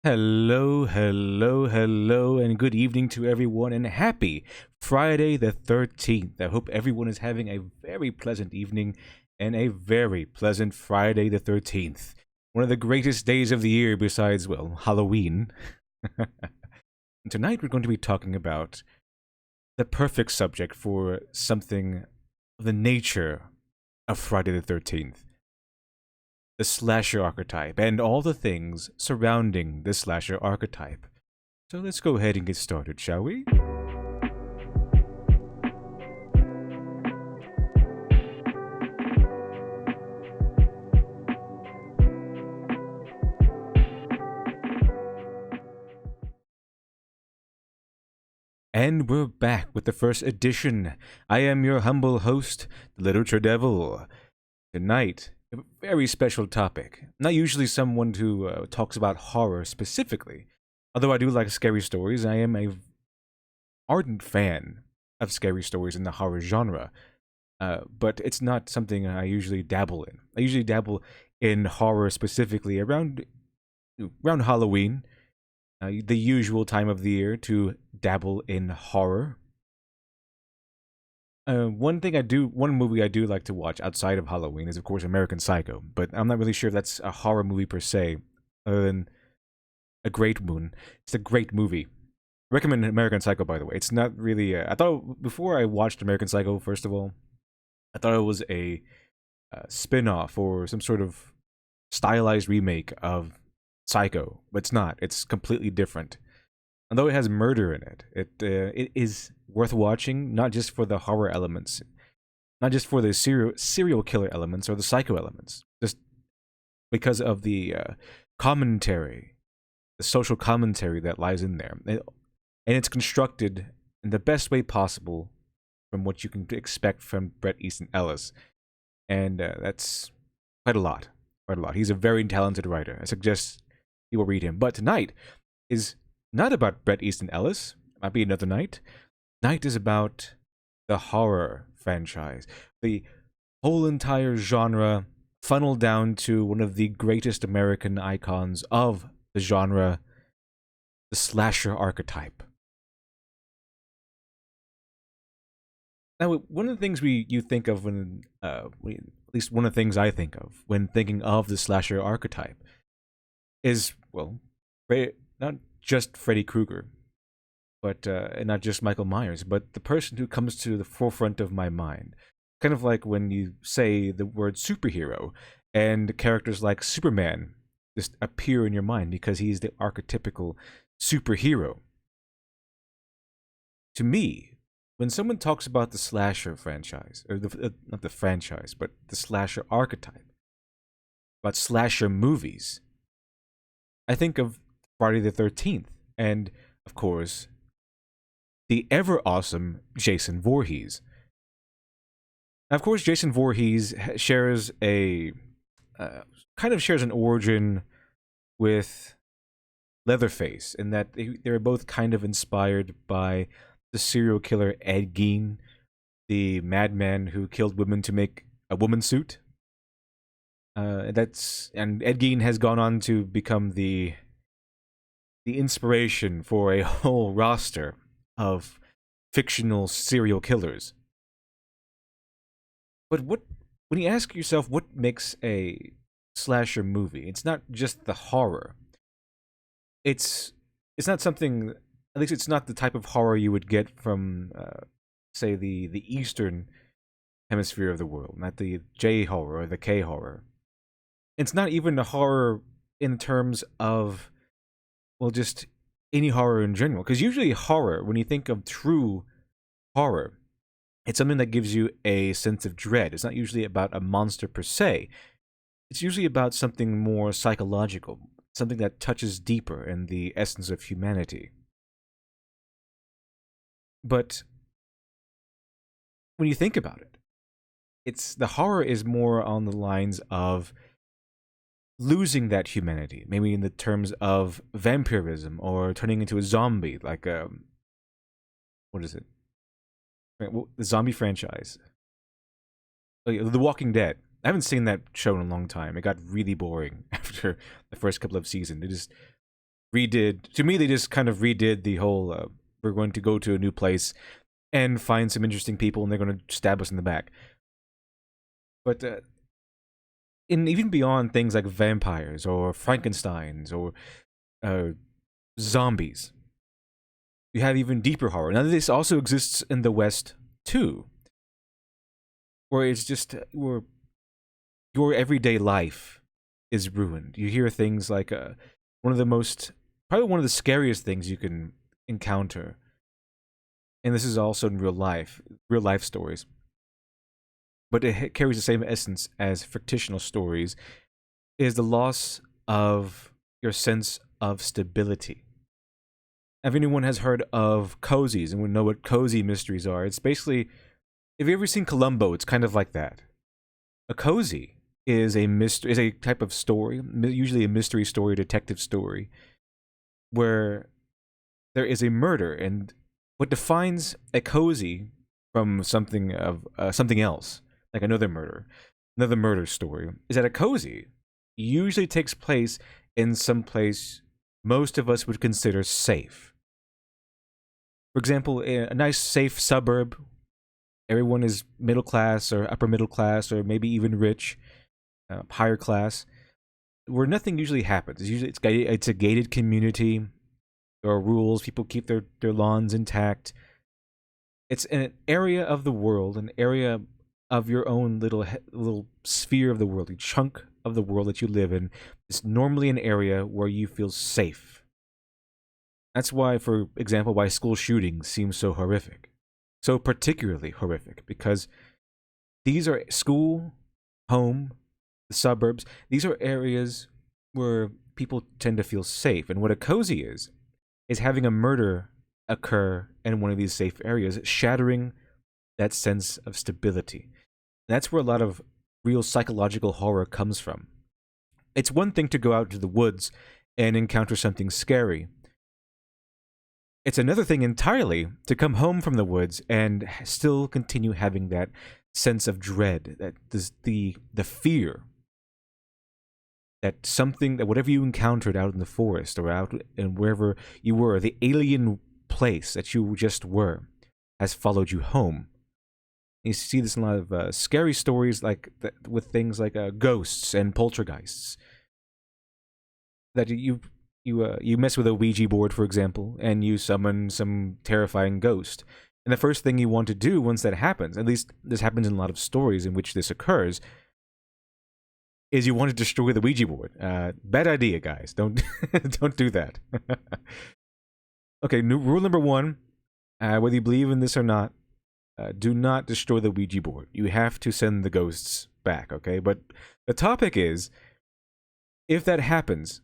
Hello, hello, hello, and good evening to everyone, and happy Friday the 13th. I hope everyone is having a very pleasant evening and a very pleasant Friday the 13th. One of the greatest days of the year besides, well, Halloween. And tonight we're going to be talking about the perfect subject for something of the nature of Friday the 13th, the slasher archetype, and all the things surrounding the slasher archetype. So let's go ahead and get started, shall we? And we're back with the first edition. I am your humble host, the Literature Devil. Tonight, a very special topic. Not usually someone who talks about horror specifically. Although I do like scary stories, I am a ardent fan of scary stories in the horror genre. But it's not something I usually dabble in. I usually dabble in horror specifically around Halloween, the usual time of the year to dabble in horror. One movie I do like to watch outside of Halloween is, of course, American Psycho. But I'm not really sure if that's a horror movie per se, other than a great moon. It's a great movie. I recommend American Psycho, by the way. It's not really. I thought before I watched American Psycho, first of all, I thought it was a spin off or some sort of stylized remake of Psycho, but it's not. It's completely different. Although it has murder in it, it is worth watching, not just for the horror elements, not just for the serial killer elements or the psycho elements, just because of the commentary, the social commentary that lies in there, and it's constructed in the best way possible from what you can expect from Bret Easton Ellis, and that's quite a lot, quite a lot. He's a very talented writer. I suggest you will read him. But tonight is not about Bret Easton Ellis. Might be another night. Night is about the horror franchise, the whole entire genre funneled down to one of the greatest American icons of the genre, the slasher archetype. Now, one of the things you think of when, at least one of the things I think of when thinking of the slasher archetype is, well, not just Freddy Krueger, but and not just Michael Myers, but the person who comes to the forefront of my mind. Kind of like when you say the word superhero, and characters like Superman just appear in your mind because he's the archetypical superhero. To me, when someone talks about the slasher franchise, or not the franchise, but the slasher archetype, about slasher movies, I think of Friday the 13th, and of course, the ever awesome Jason Voorhees. Now, of course, Jason Voorhees shares a uh, kind of shares an origin with Leatherface in that they're both kind of inspired by the serial killer Ed Gein, the madman who killed women to make a woman suit. And Ed Gein has gone on to become the inspiration for a whole roster of fictional serial killers. But when you ask yourself what makes a slasher movie, it's not just the horror. It's it's not something. At least it's not the type of horror you would get from, say, the Eastern hemisphere of the world, not the J horror or the K horror. It's not even a horror in terms of, well, just any horror in general. Because usually horror, when you think of true horror, it's something that gives you a sense of dread. It's not usually about a monster per se. It's usually about something more psychological, something that touches deeper in the essence of humanity. But when you think about it, it's the horror is more on the lines of losing that humanity, maybe in the terms of vampirism or turning into a zombie, like what is it? The zombie franchise, The Walking Dead. I haven't seen that show in a long time. It got really boring after the first couple of seasons. redid. To me, they just kind of redid the whole. We're going to go to a new place and find some interesting people, and they're going to stab us in the back. But in even beyond things like vampires or Frankenstein's or uh, zombies, you have even deeper horror. Now, this also exists in the West too, where it's just where your everyday life is ruined. You hear things like one of the most, probably one of the scariest things you can encounter, and this is also in real life stories, but it carries the same essence as fictional stories, is the loss of your sense of stability. If anyone has heard of cozies and would know what cozy mysteries are, it's basically, if you've ever seen Columbo, it's kind of like that. A cozy is a type of story, usually a mystery story, detective story, where there is a murder, and what defines a cozy from something else, like another murder story, is that a cozy usually takes place in some place most of us would consider safe. For example, a nice safe suburb, everyone is middle class or upper middle class or maybe even rich, higher class, where nothing usually happens. It's a gated community. There are rules. People keep their lawns intact. It's an area of the world, an area of your own little sphere of the world, a chunk of the world that you live in. It's normally an area where you feel safe. That's why, for example, why school shootings seem so horrific, so particularly horrific, because these are school, home, the suburbs. These are areas where people tend to feel safe. And what a cozy is having a murder occur in one of these safe areas, shattering that sense of stability. That's where a lot of real psychological horror comes from. It's one thing to go out to the woods and encounter something scary. It's another thing entirely to come home from the woods and still continue having that sense of dread, that the fear that something, that whatever you encountered out in the forest or out and wherever you were, the alien place that you just were, has followed you home. You see this in a lot of scary stories, like with things like ghosts and poltergeists. That you mess with a Ouija board, for example, and you summon some terrifying ghost. And the first thing you want to do once that happens, at least this happens in a lot of stories in which this occurs, is you want to destroy the Ouija board. Bad idea, guys. Don't don't do that. Okay, rule number one: whether you believe in this or not, do not destroy the Ouija board. You have to send the ghosts back. Okay, but the topic is, if that happens,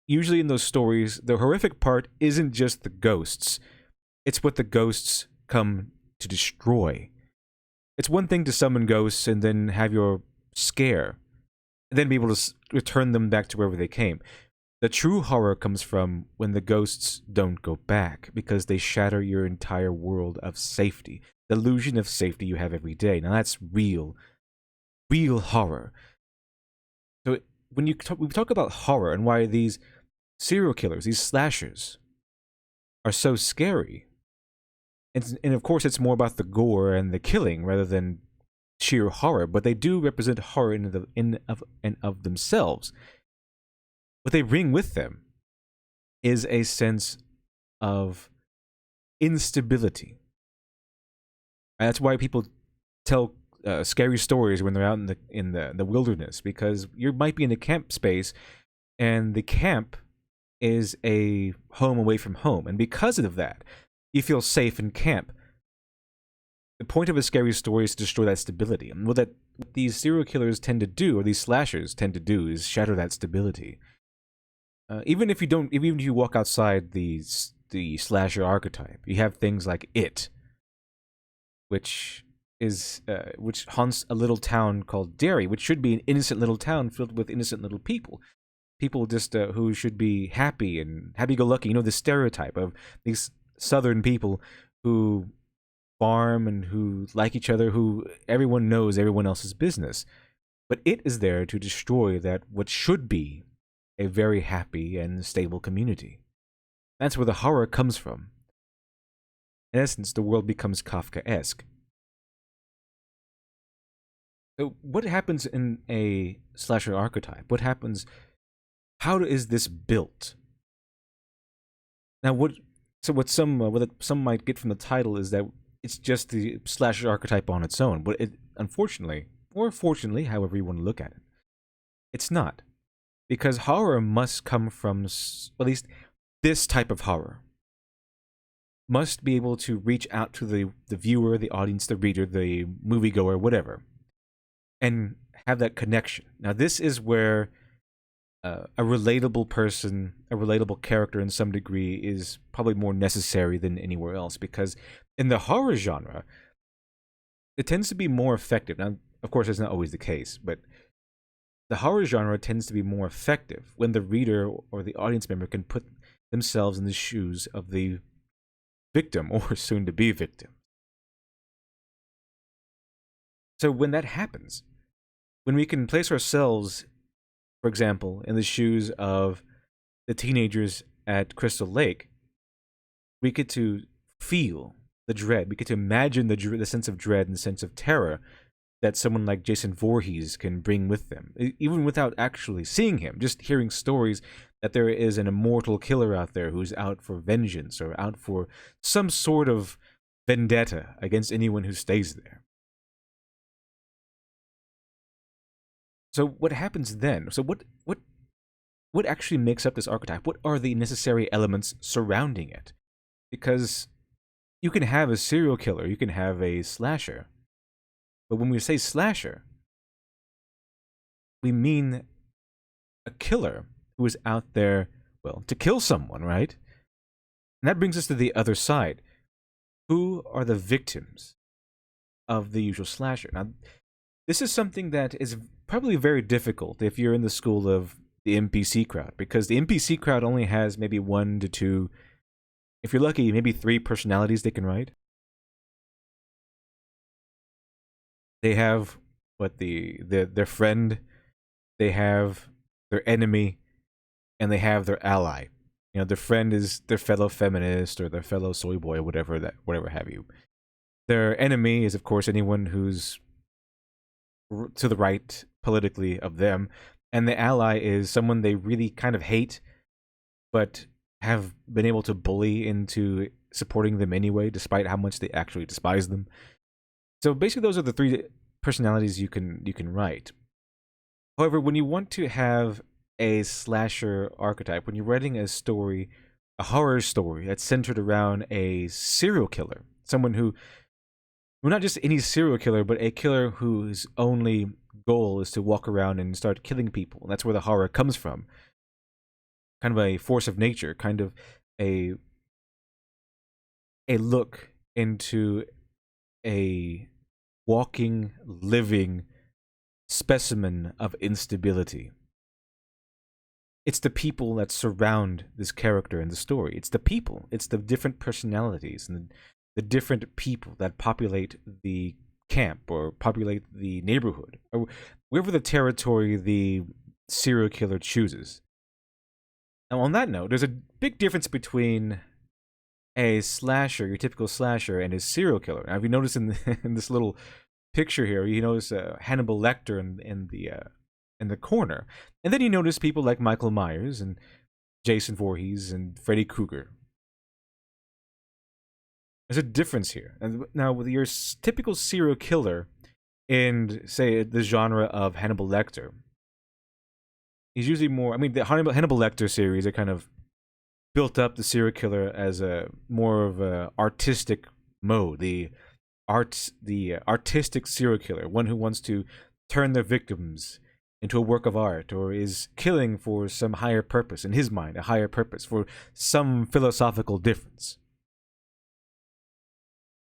usually in those stories, the horrific part isn't just the ghosts; it's what the ghosts come to destroy. It's one thing to summon ghosts and then have your scare, then be able to return them back to wherever they came. The true horror comes from when the ghosts don't go back, because they shatter your entire world of safety, the illusion of safety you have every day. Now that's real horror. So when we talk about horror and why these serial killers, these slashers, are so scary, and of course it's more about the gore and the killing rather than sheer horror, but they do represent horror in of themselves. What they bring with them is a sense of instability. And that's why people tell scary stories when they're out in the wilderness, because you might be in a camp space, and the camp is a home away from home, and because of that, you feel safe in camp. The point of a scary story is to destroy that stability. And what these serial killers tend to do, or these slashers tend to do, is shatter that stability. Even if you walk outside the slasher archetype, you have things like It, which haunts a little town called Derry, which should be an innocent little town filled with innocent little people. People just who should be happy and happy-go-lucky. You know, the stereotype of these southern people who farm and who like each other, who everyone knows everyone else's business. But It is there to destroy that, what should be a very happy and stable community. That's where the horror comes from. In essence, the world becomes Kafkaesque. So, what happens in a slasher archetype? What happens? How is this built? Now, what some might get from the title is that it's just the slasher archetype on its own, but unfortunately, or fortunately, however you want to look at it, it's not, because horror must come from, at least this type of horror must be able to reach out to the viewer, the audience, the reader, the moviegoer, whatever, and have that connection. Now, this is where a relatable person, a relatable character in some degree is probably more necessary than anywhere else, because in the horror genre, it tends to be more effective. Now, of course, that's not always the case, but the horror genre tends to be more effective when the reader or the audience member can put themselves in the shoes of the victim or soon to be victim. So when that happens, when we can place ourselves, for example, in the shoes of the teenagers at Crystal Lake, we get to feel the dread. We get to imagine the sense of dread and the sense of terror that someone like Jason Voorhees can bring with them, even without actually seeing him, just hearing stories that there is an immortal killer out there who's out for vengeance or out for some sort of vendetta against anyone who stays there. So what happens then? So what actually makes up this archetype? What are the necessary elements surrounding it? Because you can have a serial killer, you can have a slasher, but when we say slasher, we mean a killer who is out there, well, to kill someone, right? And that brings us to the other side. Who are the victims of the usual slasher? Now, this is something that is probably very difficult if you're in the school of the NPC crowd, because the NPC crowd only has maybe 1 to 2, if you're lucky, maybe 3 personalities they can write. They have their friend, they have their enemy, and they have their ally. You know, their friend is their fellow feminist or their fellow soy boy or whatever have you. Their enemy is, of course, anyone who's to the right politically of them, and the ally is someone they really kind of hate, but have been able to bully into supporting them anyway, despite how much they actually despise them. So basically, those are the 3 personalities you can write. However, when you want to have a slasher archetype, when you're writing a story, a horror story that's centered around a serial killer, someone who, well, not just any serial killer, but a killer whose only goal is to walk around and start killing people. And that's where the horror comes from. Kind of a force of nature, kind of a look into a walking, living specimen of instability. It's the people that surround this character in the story. It's the people. It's the different personalities and the different people that populate the camp or populate the neighborhood or wherever the territory the serial killer chooses. Now, on that note, there's a big difference between a slasher, your typical slasher, and a serial killer. Now, if you notice in this little picture here, you notice Hannibal Lecter in the corner, and then you notice people like Michael Myers and Jason Voorhees and Freddy Krueger. There's a difference here. And now, with your typical serial killer in, say, the genre of Hannibal Lecter, he's usually more. I mean, the Hannibal Lecter series, they kind of built up the serial killer as a more of a artistic mode. The artistic serial killer, one who wants to turn their victims into a work of art, or is killing for some higher purpose in his mind, a higher purpose for some philosophical difference.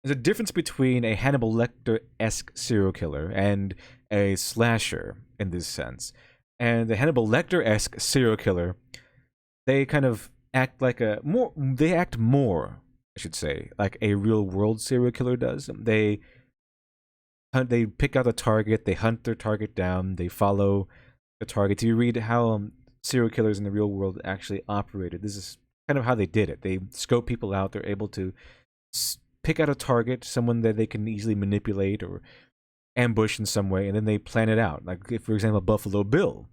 There's a difference between a Hannibal Lecter-esque serial killer and a slasher in this sense. And the Hannibal Lecter-esque serial killer, they kind of act like they act more, I should say, like a real world serial killer does. They pick out a target, they hunt their target down, they follow the target. You read how serial killers in the real world actually operated. This is kind of how they did it. They scope people out. They're able to pick out a target, someone that they can easily manipulate or ambush in some way, and then they plan it out. Like, if, for example, Buffalo Bill,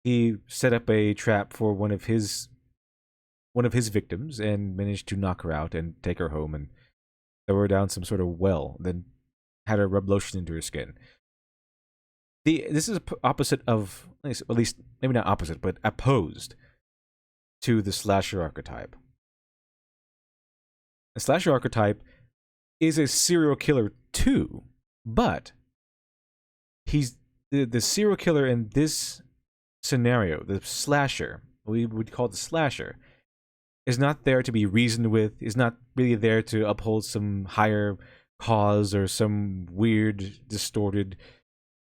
he set up a trap for one of his victims and managed to knock her out and take her home and throw her down some sort of well. Then had her rub lotion into her skin. This is opposite of, at least maybe not opposite, but opposed to the slasher archetype. The slasher archetype is a serial killer too, but he's the serial killer in this scenario, the slasher, we would call the slasher, is not there to be reasoned with, is not really there to uphold some higher cause or some weird, distorted,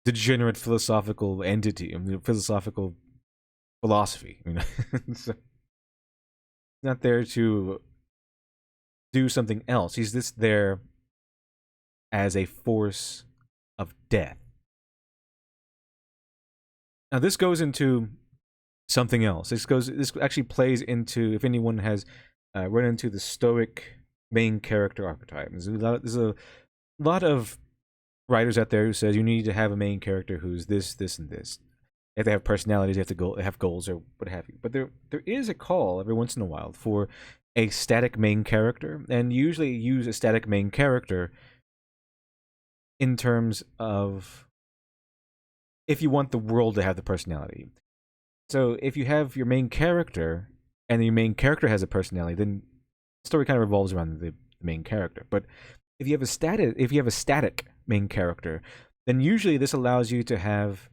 degenerate philosophical entity, philosophical philosophy. So, not there to do something else. He's just there as a force of death. Now, this goes into something else. This actually plays into, if anyone has run into the stoic main character archetype. There's a lot of writers out there who says you need to have a main character who's this, this, and this. If they have personalities, they have goals or what have you. But there is a call every once in a while for a static main character, and usually use a static main character in terms of if you want the world to have the personality. So if you have your main character and your main character has a personality, then the story kind of revolves around the main character. But if you have a static main character, then usually this allows you to have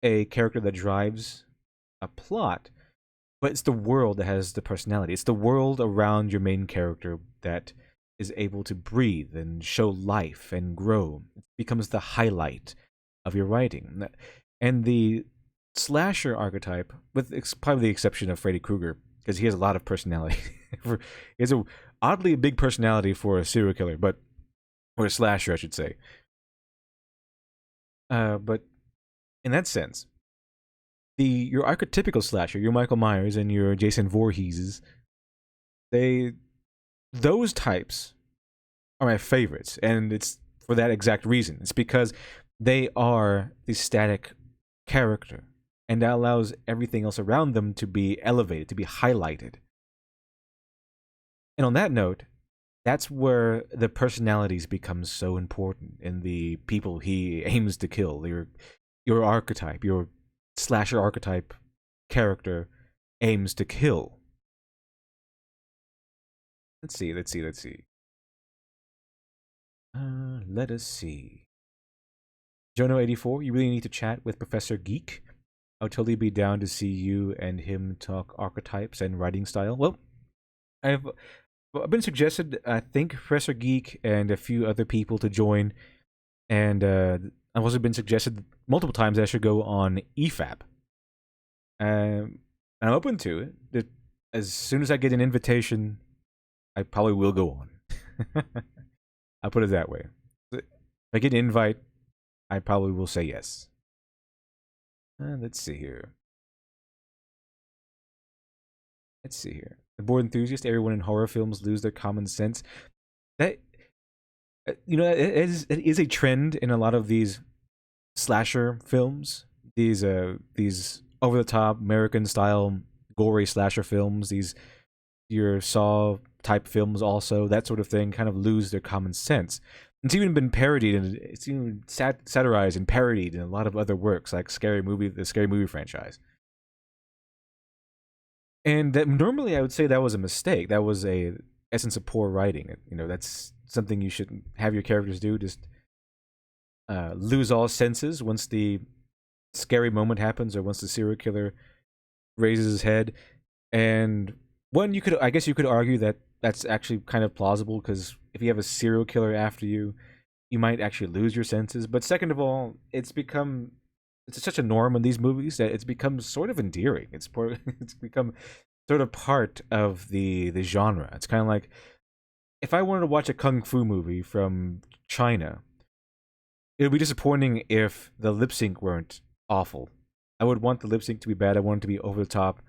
a character that drives a plot, but it's the world that has the personality. It's the world around your main character that is able to breathe and show life and grow. It becomes the highlight of your writing. And the slasher archetype, with probably the exception of Freddy Krueger, because he has a lot of personality. He has a oddly big personality for a serial killer, or a slasher, I should say. But in that sense, your archetypical slasher, your Michael Myers and your Jason Voorheeses, those types are my favorites, and it's for that exact reason. It's because they are the static character, and that allows everything else around them to be elevated, to be highlighted. And on that note, that's where the personalities become so important in the people he aims to kill. Your archetype, your slasher archetype character aims to kill. Let's see. Let us see. Jono84, you really need to chat with Professor Geek. I would totally be down to see you and him talk archetypes and writing style. Well, I've been suggested, I think, Professor Geek and a few other people to join. And I've also been suggested multiple times that I should go on EFAP. I'm open to it. As soon as I get an invitation, I probably will go on. I'll put it that way. If I get an invite, I probably will say yes. Let's see here. The bored enthusiast, everyone in horror films lose their common sense. That, it is a trend in a lot of these slasher films. These over the top American style gory slasher films. These your Saw type films also, that sort of thing, kind of lose their common sense. It's even been parodied, and it's even satirized and parodied in a lot of other works, like the Scary Movie franchise. And that normally I would say that was a mistake. That was a essence of poor writing. That's something you shouldn't have your characters do. Just lose all senses once the scary moment happens, or once the serial killer raises his head. And I guess you could argue that that's actually kind of plausible, because if you have a serial killer after you, you might actually lose your senses. But second of all, it's such a norm in these movies that it's become sort of endearing. It's become sort of part of the genre. It's kind of like, if I wanted to watch a kung fu movie from China, it would be disappointing if the lip sync weren't awful. I would want the lip sync to be bad. I want it to be over the top.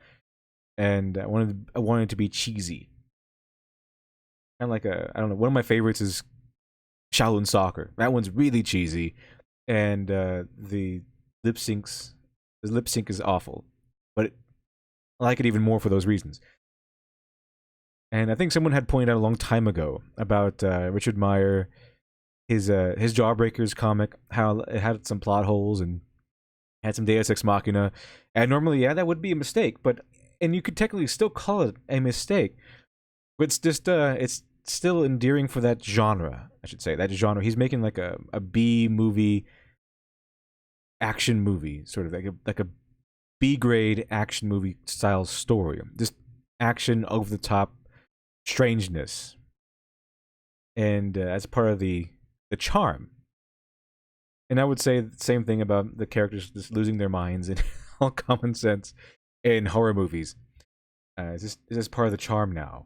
and I wanted it to be cheesy, kind of like a I don't know. One of my favorites is Shaolin Soccer. That one's really cheesy, and lip syncs the lip sync is awful, but I like it even more for those reasons. And I think someone had pointed out a long time ago about Richard Meyer, his Jawbreakers comic, how it had some plot holes and had some Deus Ex Machina, and normally, yeah, that would be a mistake, but and you could technically still call it a mistake, but it's just it's still endearing for that genre. I should say that genre. He's making like a B movie action movie, sort of like a B grade action movie style story. Just action over the top strangeness, and as part of the charm. And I would say the same thing about the characters just losing their minds and all common sense in horror movies. It's just part of the charm now.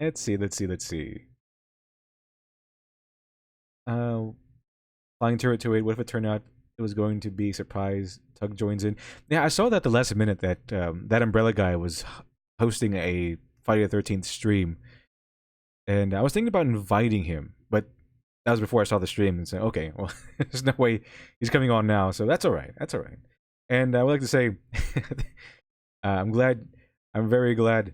Let's see. Uh, Flying Turret to 8, what if it turned out it was going to be surprise Tug joins in? Yeah, I saw that the last minute that that Umbrella guy was hosting a Friday the 13th stream, and I was thinking about inviting him, but that was before I saw the stream and said, okay, well, there's no way he's coming on now, so that's all right. That's all right. And I would like to say, I'm glad, I'm very glad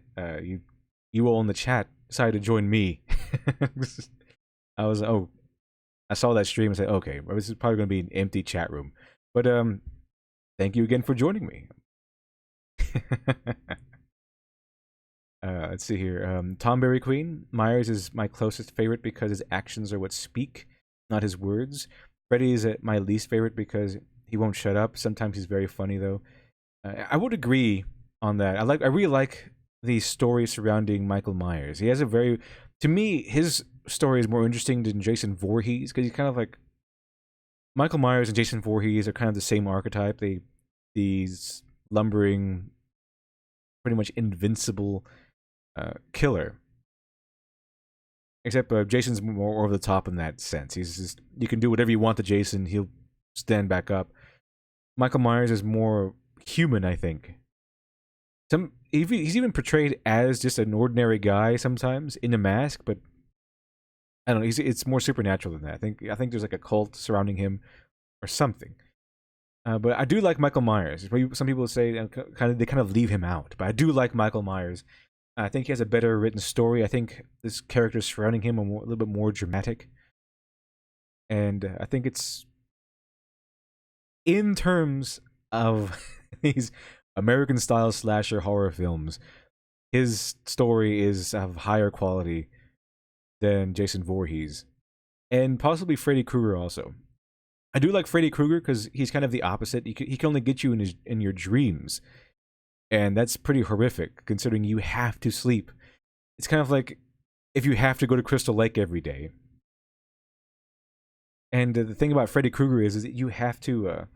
you all in the chat decided to join me. I was I saw that stream and said, okay, well, this is probably going to be an empty chat room, but thank you again for joining me. Let's see here. Tom Berry Queen. Myers is my closest favorite because his actions are what speak, not his words. Freddy is my least favorite because he won't shut up. Sometimes he's very funny though. I would agree on that. I really like the story surrounding Michael Myers. He has a very, to me, his story is more interesting than Jason Voorhees because he's kind of like Michael Myers and Jason Voorhees are kind of the same archetype. These lumbering, pretty much invincible killer. Except Jason's more over the top in that sense. He's just, you can do whatever you want to Jason, he'll stand back up. Michael Myers is more human, I think. He's even portrayed as just an ordinary guy sometimes in a mask, but I don't know. It's more supernatural than that. I think there's like a cult surrounding him or something. But I do like Michael Myers. Some people say they kind of leave him out, but I do like Michael Myers. I think he has a better written story. I think this character surrounding him are a little bit more dramatic, and I think it's in terms of these American style slasher horror films, his story is of higher quality than Jason Voorhees and possibly Freddy Krueger also. I do like Freddy Krueger because he's kind of the opposite. He can only get you in your dreams, and that's pretty horrific considering you have to sleep. It's kind of like if you have to go to Crystal Lake every day. And the thing about Freddy Krueger is that you have to,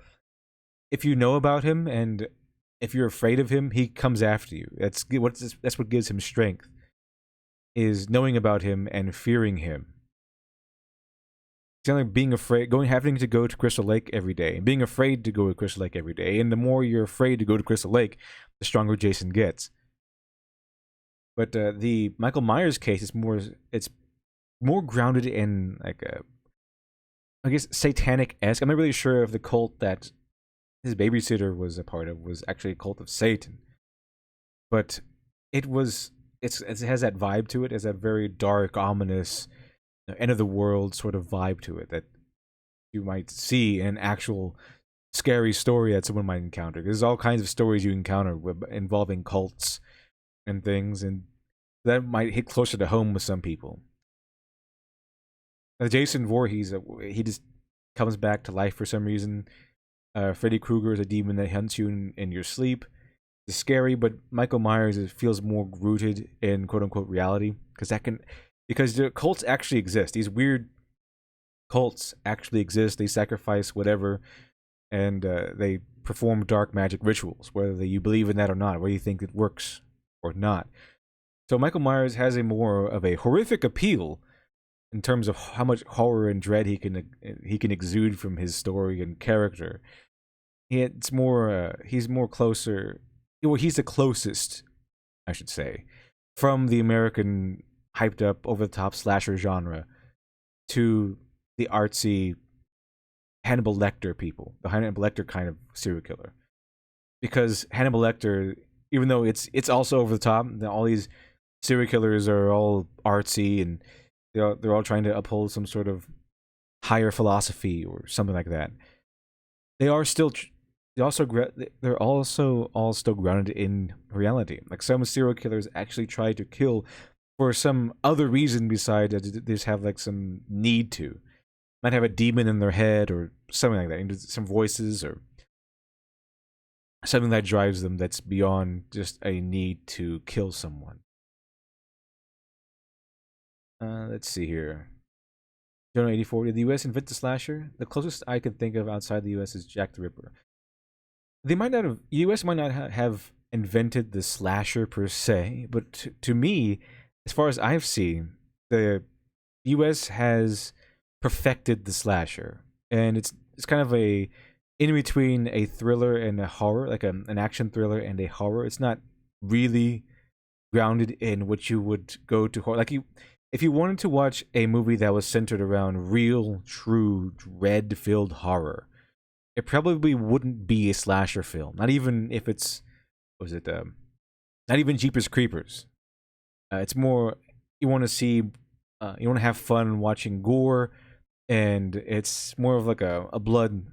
if you know about him and if you're afraid of him, he comes after you. That's what gives him strength, is knowing about him and fearing him. It's kind of like being afraid, having to go to Crystal Lake every day, and being afraid to go to Crystal Lake every day. And the more you're afraid to go to Crystal Lake, the stronger Jason gets. But the Michael Myers case is more grounded in like a, I guess, satanic-esque. I'm not really sure if the cult that his babysitter was a part of was actually a cult of Satan, but it has that vibe to it, as that very dark, ominous, end of the world sort of vibe to it that you might see in an actual scary story that someone might encounter. There's all kinds of stories you encounter involving cults and things, and that might hit closer to home with some people. Jason Voorhees, he just comes back to life for some reason. Freddy Krueger is a demon that hunts you in your sleep. It's scary, but Michael Myers feels more rooted in quote unquote reality because the cults actually exist. These weird cults actually exist. They sacrifice whatever, and they perform dark magic rituals, whether you believe in that or not, whether you think it works or not. So Michael Myers has a more of a horrific appeal in terms of how much horror and dread he can exude from his story and character. it's more he's more closer. Well, he's the closest, I should say, from the American hyped up over the top slasher genre to the artsy Hannibal Lecter people, the Hannibal Lecter kind of serial killer. Because Hannibal Lecter, even though it's also over the top, all these serial killers are all artsy and they're all trying to uphold some sort of higher philosophy or something like that. They are still they're also all still grounded in reality. Like some serial killers actually try to kill for some other reason besides that they just have like some need to. Might have a demon in their head or something like that, some voices or something that drives them that's beyond just a need to kill someone. Let's see here. Jonah 84. Did the U.S. invent the slasher? The closest I can think of outside the U.S. is Jack the Ripper. They might not have. U.S. might not have invented the slasher per se, but to me, as far as I've seen, the U.S. has perfected the slasher, and it's kind of a in between a thriller and a horror, like an action thriller and a horror. It's not really grounded in what you would go to horror. Like you, if you wanted to watch a movie that was centered around real, true, dread-filled horror, it probably wouldn't be a slasher film. Not even if it's what was it? Not even Jeepers Creepers. It's more you want to see, you want to have fun watching gore, and it's more of like a blood,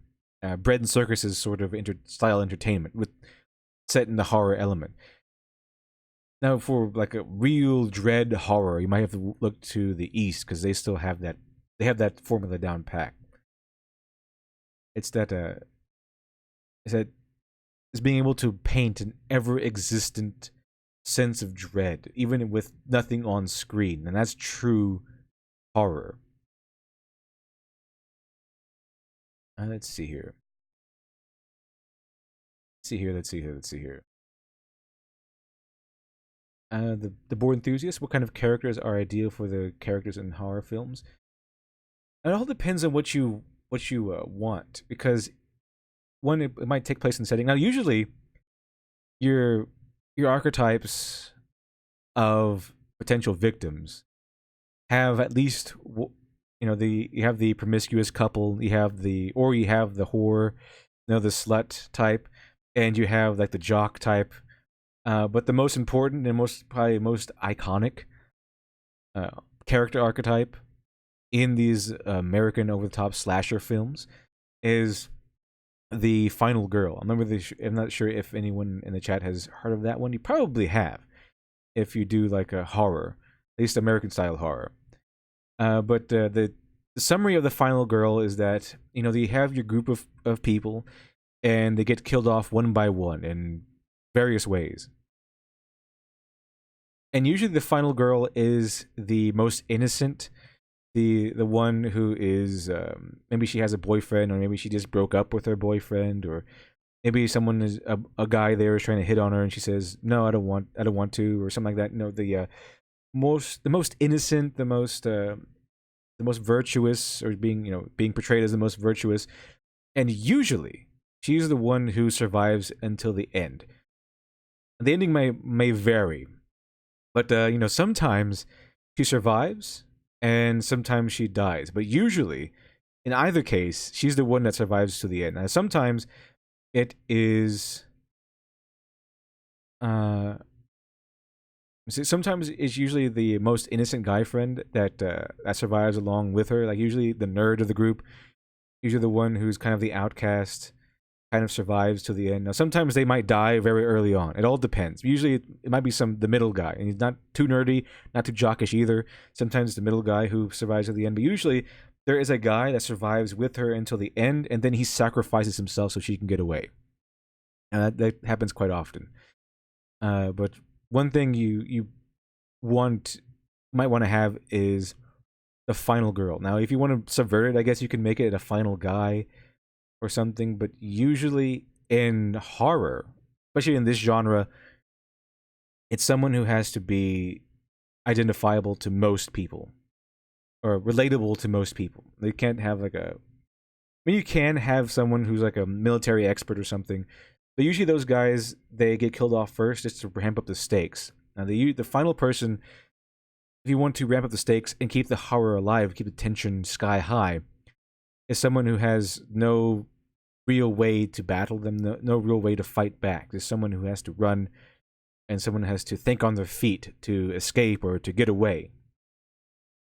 bread and circuses sort of style entertainment with set in the horror element. Now, for like a real dread horror, you might have to look to the East because they still have that. They have that formula down pat. It's that. It's that. It's being able to paint an ever-existent sense of dread, even with nothing on screen, and that's true horror. Let's see here. Let's see here. Let's see here. Let's see here. The board enthusiast. What kind of characters are ideal for the characters in horror films? It all depends on what you want, because one, it might take place in setting. Now, usually your your archetypes of potential victims have at least you have the promiscuous couple, you have the whore, the slut type, and you have like the jock type. But the most important and probably most iconic uh, character archetype in these American over the top slasher films is the final girl. I'm not sure if anyone in the chat has heard of that one. You probably have if you do like a horror, at least American style horror. But the summary of the final girl is that you have your group of people, and they get killed off one by one in various ways. And usually the final girl is the most innocent, the one who is maybe she has a boyfriend, or maybe she just broke up with her boyfriend, or maybe someone is a guy there is trying to hit on her and she says no, I don't want to, or something like that. The most innocent, the most virtuous, or being portrayed as the most virtuous, and usually she's the one who survives until the end. The ending may vary, but sometimes she survives and sometimes she dies. But usually, in either case, she's the one that survives to the end. Now, sometimes it is sometimes it's usually the most innocent guy friend that survives along with her. Like usually the nerd of the group, usually the one who's kind of the outcast, kind of survives to the end. Now sometimes they might die very early on. It all depends. Usually it might be the middle guy, and he's not too nerdy, not too jockish either. Sometimes it's the middle guy who survives to the end. But usually there is a guy that survives with her until the end, and then he sacrifices himself so she can get away. And that happens quite often. But one thing you might want to have is the final girl. Now, if you want to subvert it, I guess you can make it a final guy or something. But usually in horror, especially in this genre, it's someone who has to be identifiable to most people or relatable to most people. They can't have like mean, you can have someone who's like a military expert or something, but usually those guys they get killed off first just to ramp up the stakes. Now, the final person, if you want to ramp up the stakes and keep the horror alive, keep the tension sky high, is someone who has no real way to battle them, no real way to fight back. There's someone who has to run, and someone has to think on their feet to escape or to get away.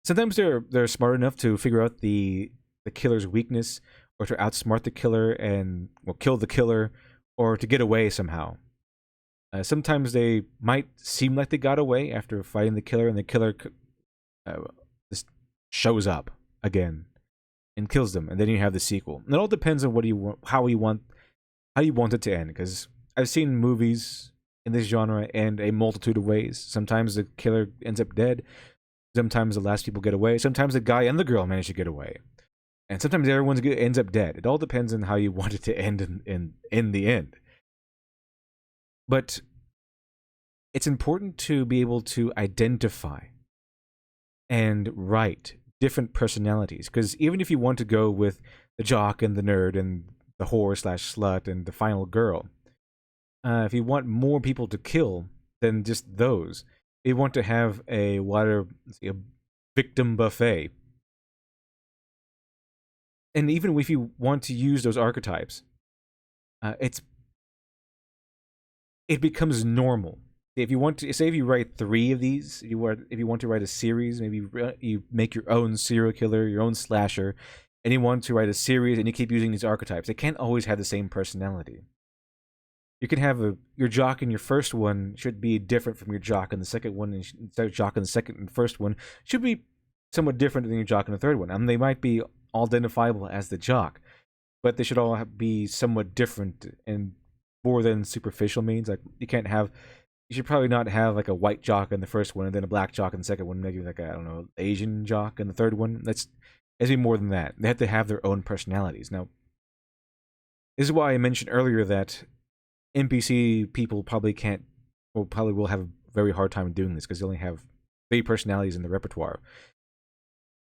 Sometimes they're smart enough to figure out the killer's weakness, or to outsmart the killer and well kill the killer, or to get away somehow. Sometimes they might seem like they got away after fighting the killer, and the killer uh, just shows up again and kills them, and then you have the sequel. And it all depends on what you want, how you want it to end. Because I've seen movies in this genre end a multitude of ways. Sometimes the killer ends up dead. Sometimes the last people get away. Sometimes the guy and the girl manage to get away, and sometimes everyone ends up dead. It all depends on how you want it to end in the end. But it's important to be able to identify and write different personalities, because even if you want to go with the jock and the nerd and the whore slash slut and the final girl, if you want more people to kill than just those, you want to have a victim buffet. And even if you want to use those archetypes, it becomes normal. If you want to say, if you write 3 of these, if you want to write a series, maybe you make your own serial killer, your own slasher, and you want to write a series and you keep using these archetypes, they can't always have the same personality. You can have your jock in your first one should be different from your jock in the second one, and jock in the second and first one should be somewhat different than your jock in the third one. I mean, they might be all identifiable as the jock, but they should all be somewhat different and more than superficial means. Like you should probably not have like a white jock in the first one and then a black jock in the second one, maybe like I don't know, Asian jock in the third one. It's be more than that. They have to have their own personalities. Now, this is why I mentioned earlier that NPC people probably will have a very hard time doing this, because they only have 3 personalities in the repertoire.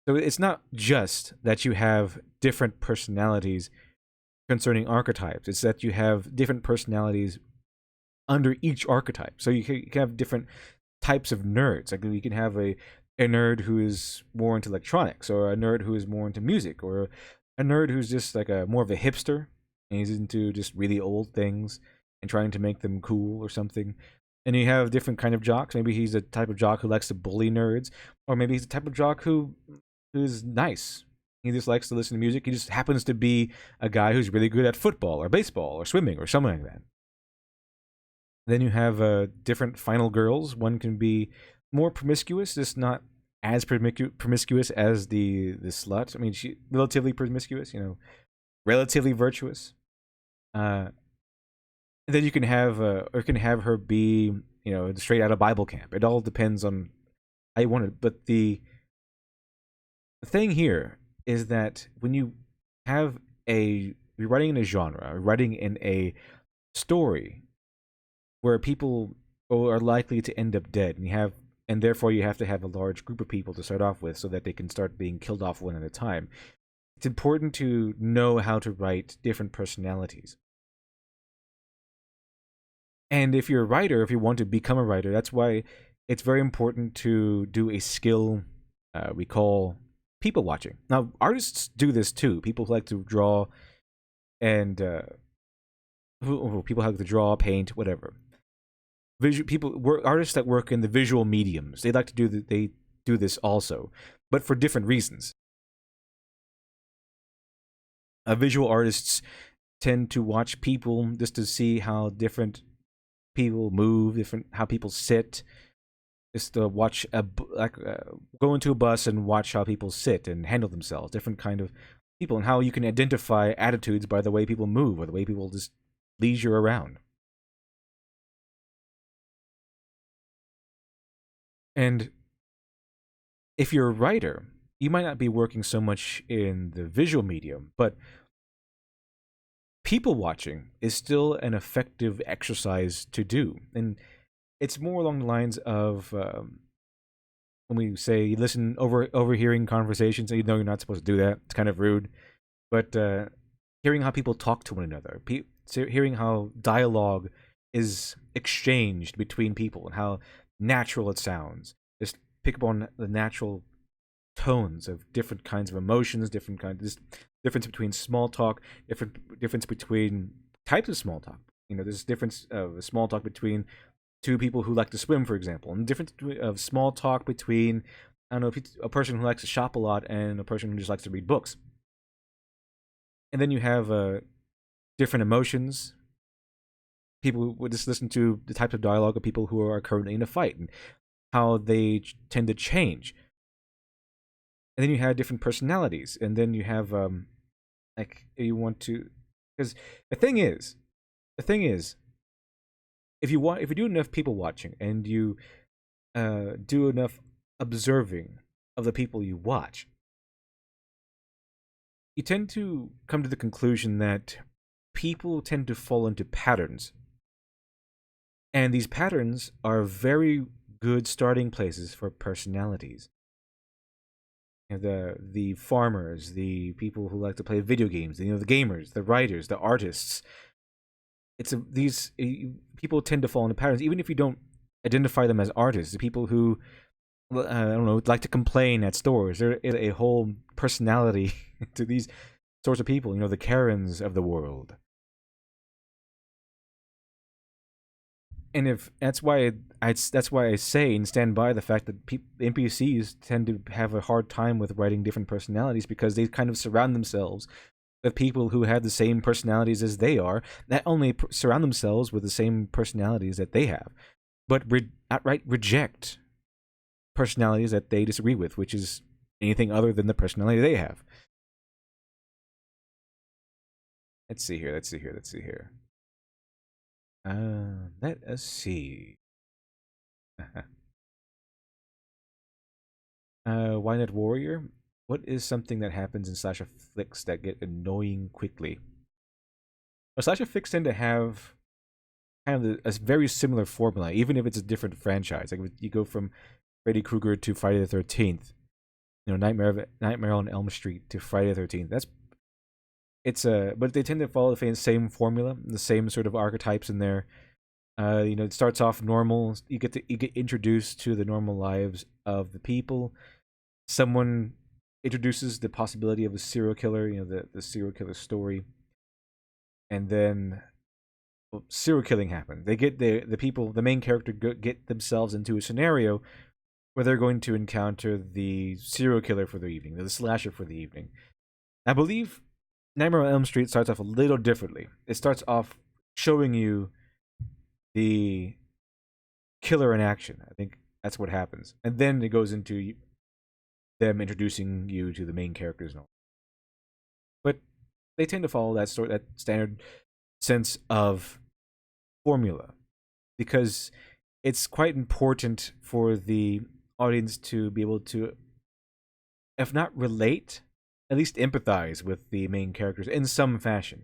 So it's not just that you have different personalities concerning archetypes. It's that you have different personalities under each archetype. So you can have different types of nerds. Like you can have a nerd who is more into electronics, or a nerd who is more into music, or a nerd who's just like more of a hipster, and he's into just really old things and trying to make them cool or something. And you have different kind of jocks. Maybe he's a type of jock who likes to bully nerds, or maybe he's a type of jock who's nice. He just likes to listen to music. He just happens to be a guy who's really good at football or baseball or swimming or something like that. Then you have different final girls. One can be more promiscuous, just not as promiscuous as the slut. I mean, she relatively promiscuous, relatively virtuous. Then you can have her be, straight out of Bible camp. It all depends on how you want it. But the thing here is that when you're writing in a genre, writing in a story where people are likely to end up dead, and therefore you have to have a large group of people to start off with so that they can start being killed off one at a time, it's important to know how to write different personalities. And if you're a writer, if you want to become a writer, that's why it's very important to do a skill we call people watching. Now, artists do this too. People who like to draw, and people who like to draw, paint, whatever. Artists that work in the visual mediums, they like to do this also, but for different reasons. Visual artists tend to watch people just to see how different people move, how people sit. Just to watch go into a bus and watch how people sit and handle themselves, different kind of people, and how you can identify attitudes by the way people move or the way people just leisure around. And if you're a writer, you might not be working so much in the visual medium, but people watching is still an effective exercise to do. And it's more along the lines of when we say you listen overhearing conversations, and you know you're not supposed to do that. It's kind of rude. but hearing how people talk to one another, hearing how dialogue is exchanged between people and how natural it sounds. Just pick up on the natural tones of different kinds of emotions, different kinds, this difference between small talk, difference between types of small talk. There's difference of small talk between two people who like to swim, for example, and difference of small talk between, I don't know, a person who likes to shop a lot and a person who just likes to read books. And then you have different emotions. People would just listen to the types of dialogue of people who are currently in a fight and how they tend to change. And then you have different personalities, and then you have like you want to, because the thing is, if you do enough people watching and you do enough observing of the people you watch, you tend to come to the conclusion that people tend to fall into patterns, and these patterns are very good starting places for personalities. The farmers, the people who like to play video games, the gamers, the writers, the artists. These people tend to fall into patterns, even if you don't identify them as artists. The people who, I don't know, like to complain at stores. There is a whole personality to these sorts of people. The Karens of the world. And if that's why I say and stand by the fact that NPCs tend to have a hard time with writing different personalities, because they kind of surround themselves with people who have the same personalities as they are, not only surround themselves with the same personalities that they have, but outright reject personalities that they disagree with, which is anything other than the personality they have. Let's see here. Let's see here. Let's see here. Let us see. Why Not Warrior? What is something that happens in slasher flicks that get annoying quickly? Well, slasher flicks tend to have kind of a very similar formula, even if it's a different franchise. Like if you go from Freddy Krueger to Friday the 13th, Nightmare on Elm Street to Friday the 13th. But they tend to follow the same formula, the same sort of archetypes in there. It starts off normal. You get introduced to the normal lives of the people. Someone introduces the possibility of a serial killer. The serial killer story, and then serial killing happens. They get the main character get themselves into a scenario where they're going to encounter the serial killer for the evening, the slasher for the evening. I believe Nightmare on Elm Street starts off a little differently. It starts off showing you the killer in action. I think that's what happens, and then it goes into them introducing you to the main characters and all. But they tend to follow that standard sense of formula, because it's quite important for the audience to be able to, if not relate, at least empathize with the main characters in some fashion.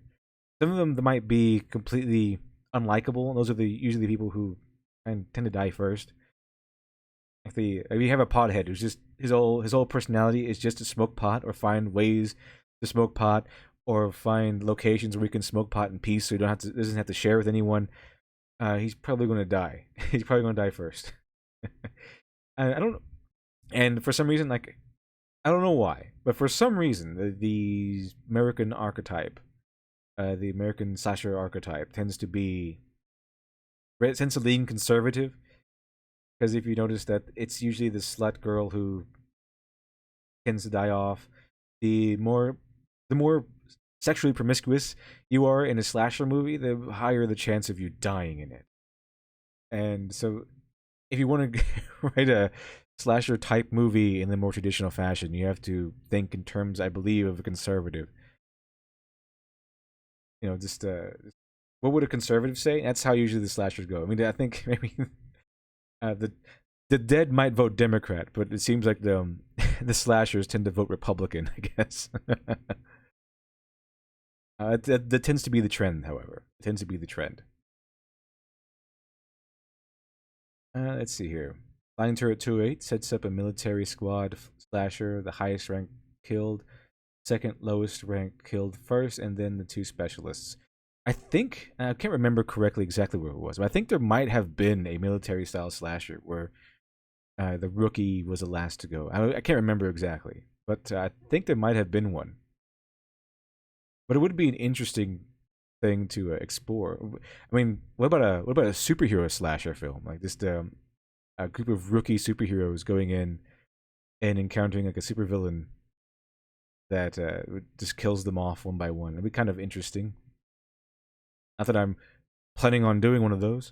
Some of them might be completely unlikable. Those are usually the people who tend to die first. Like we have a pothead who's just his whole personality is just to smoke pot or find ways to smoke pot or find locations where he can smoke pot in peace, so he doesn't have to share with anyone. He's probably going to die. He's probably going to die first. I don't, and for some reason, like I don't know why, but for some reason, the American archetype, the American slasher archetype, tends to lean conservative. Because if you notice that it's usually the slut girl who tends to die off, the more sexually promiscuous you are in a slasher movie, the higher the chance of you dying in it. And so, if you want to write a slasher type movie in the more traditional fashion, you have to think in terms, I believe, of a conservative. Just what would a conservative say? That's how usually the slashers go. I mean, I think maybe the dead might vote Democrat, but it seems like the the slashers tend to vote Republican, I guess. That tends to be the trend, however. It tends to be the trend. Let's see here. Flying Turret 208 sets up a military squad slasher, the highest rank killed. second lowest ranked killed first, and then the two specialists. I think I can't remember correctly exactly where it was, but I think there might have been a military style slasher where the rookie was the last to go. I can't remember exactly, but I think there might have been one. But it would be an interesting thing to explore. I mean, what about a superhero slasher film like this? A group of rookie superheroes going in and encountering like a supervillain that just kills them off one by one. It'd be kind of interesting. Not that I'm planning on doing one of those.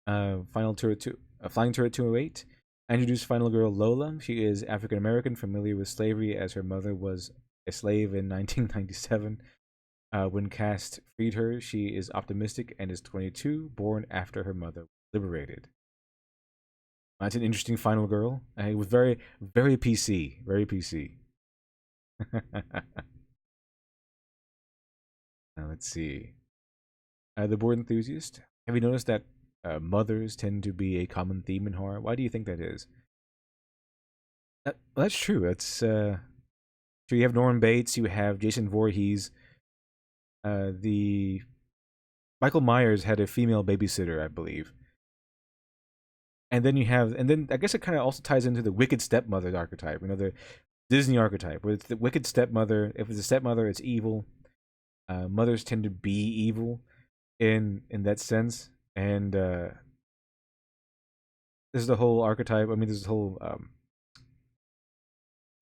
Final Turret 2, Flying Turret 208. Introduced final girl Lola. She is African American, familiar with slavery as her mother was a slave in 1997. When Cast freed her, she is optimistic and is 22, born after her mother was liberated. That's an interesting final girl. It was very, very PC. Very PC. Let's see. The Board Enthusiast. Have you noticed that mothers tend to be a common theme in horror? Why do you think that is? Well, that's true. So you have Norman Bates, you have Jason Voorhees. The Michael Myers had a female babysitter, I believe. And then I guess it kind of also ties into the wicked stepmother archetype. You know, the Disney archetype, where it's the wicked stepmother. If it's a stepmother, it's evil. Mothers tend to be evil in that sense, and this is the whole archetype. I mean, this is the whole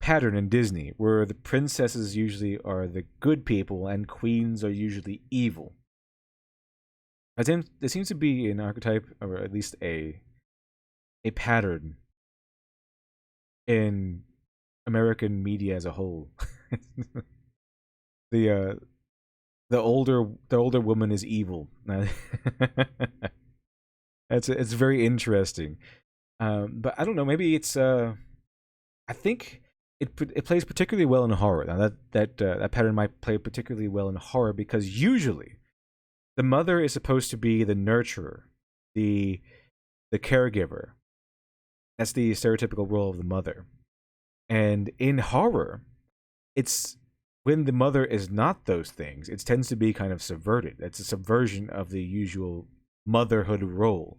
pattern in Disney where the princesses usually are the good people and queens are usually evil. There seems to be an archetype, or at least a pattern in American media as a whole. the uh, the older woman is evil. It's very interesting. But I don't know. Maybe it's I think it plays particularly well in horror. Now that pattern might play particularly well in horror because usually the mother is supposed to be the nurturer, the caregiver. That's the stereotypical role of the mother. And in horror, it's when the mother is not those things, it tends to be kind of subverted. It's a subversion of the usual motherhood role.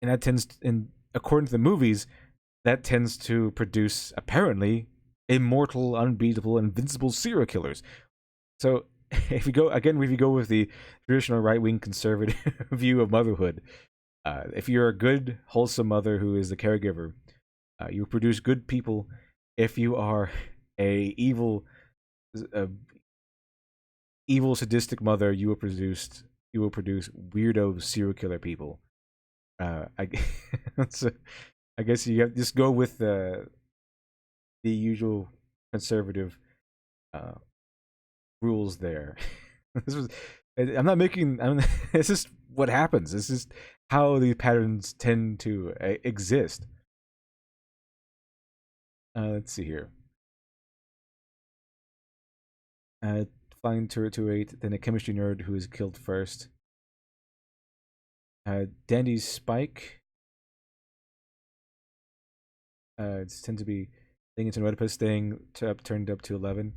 And that and according to the movies, that tends to produce apparently immortal, unbeatable, invincible serial killers. So if you go with the traditional right wing conservative view of motherhood, if you're a good, wholesome mother who is the caregiver, you produce good people. If you are a uh, evil, sadistic mother, you will produce weirdo serial killer people. I so I guess you have just go with the usual conservative uh, rules there. this was I'm not making. It's just what happens. It's just how these patterns tend to exist. Let's see here. Uh, Flying Turret 208, then a chemistry nerd who is killed first. Dandy's Spike. It tends to be thing it's an Oedipus thing turned up to 11.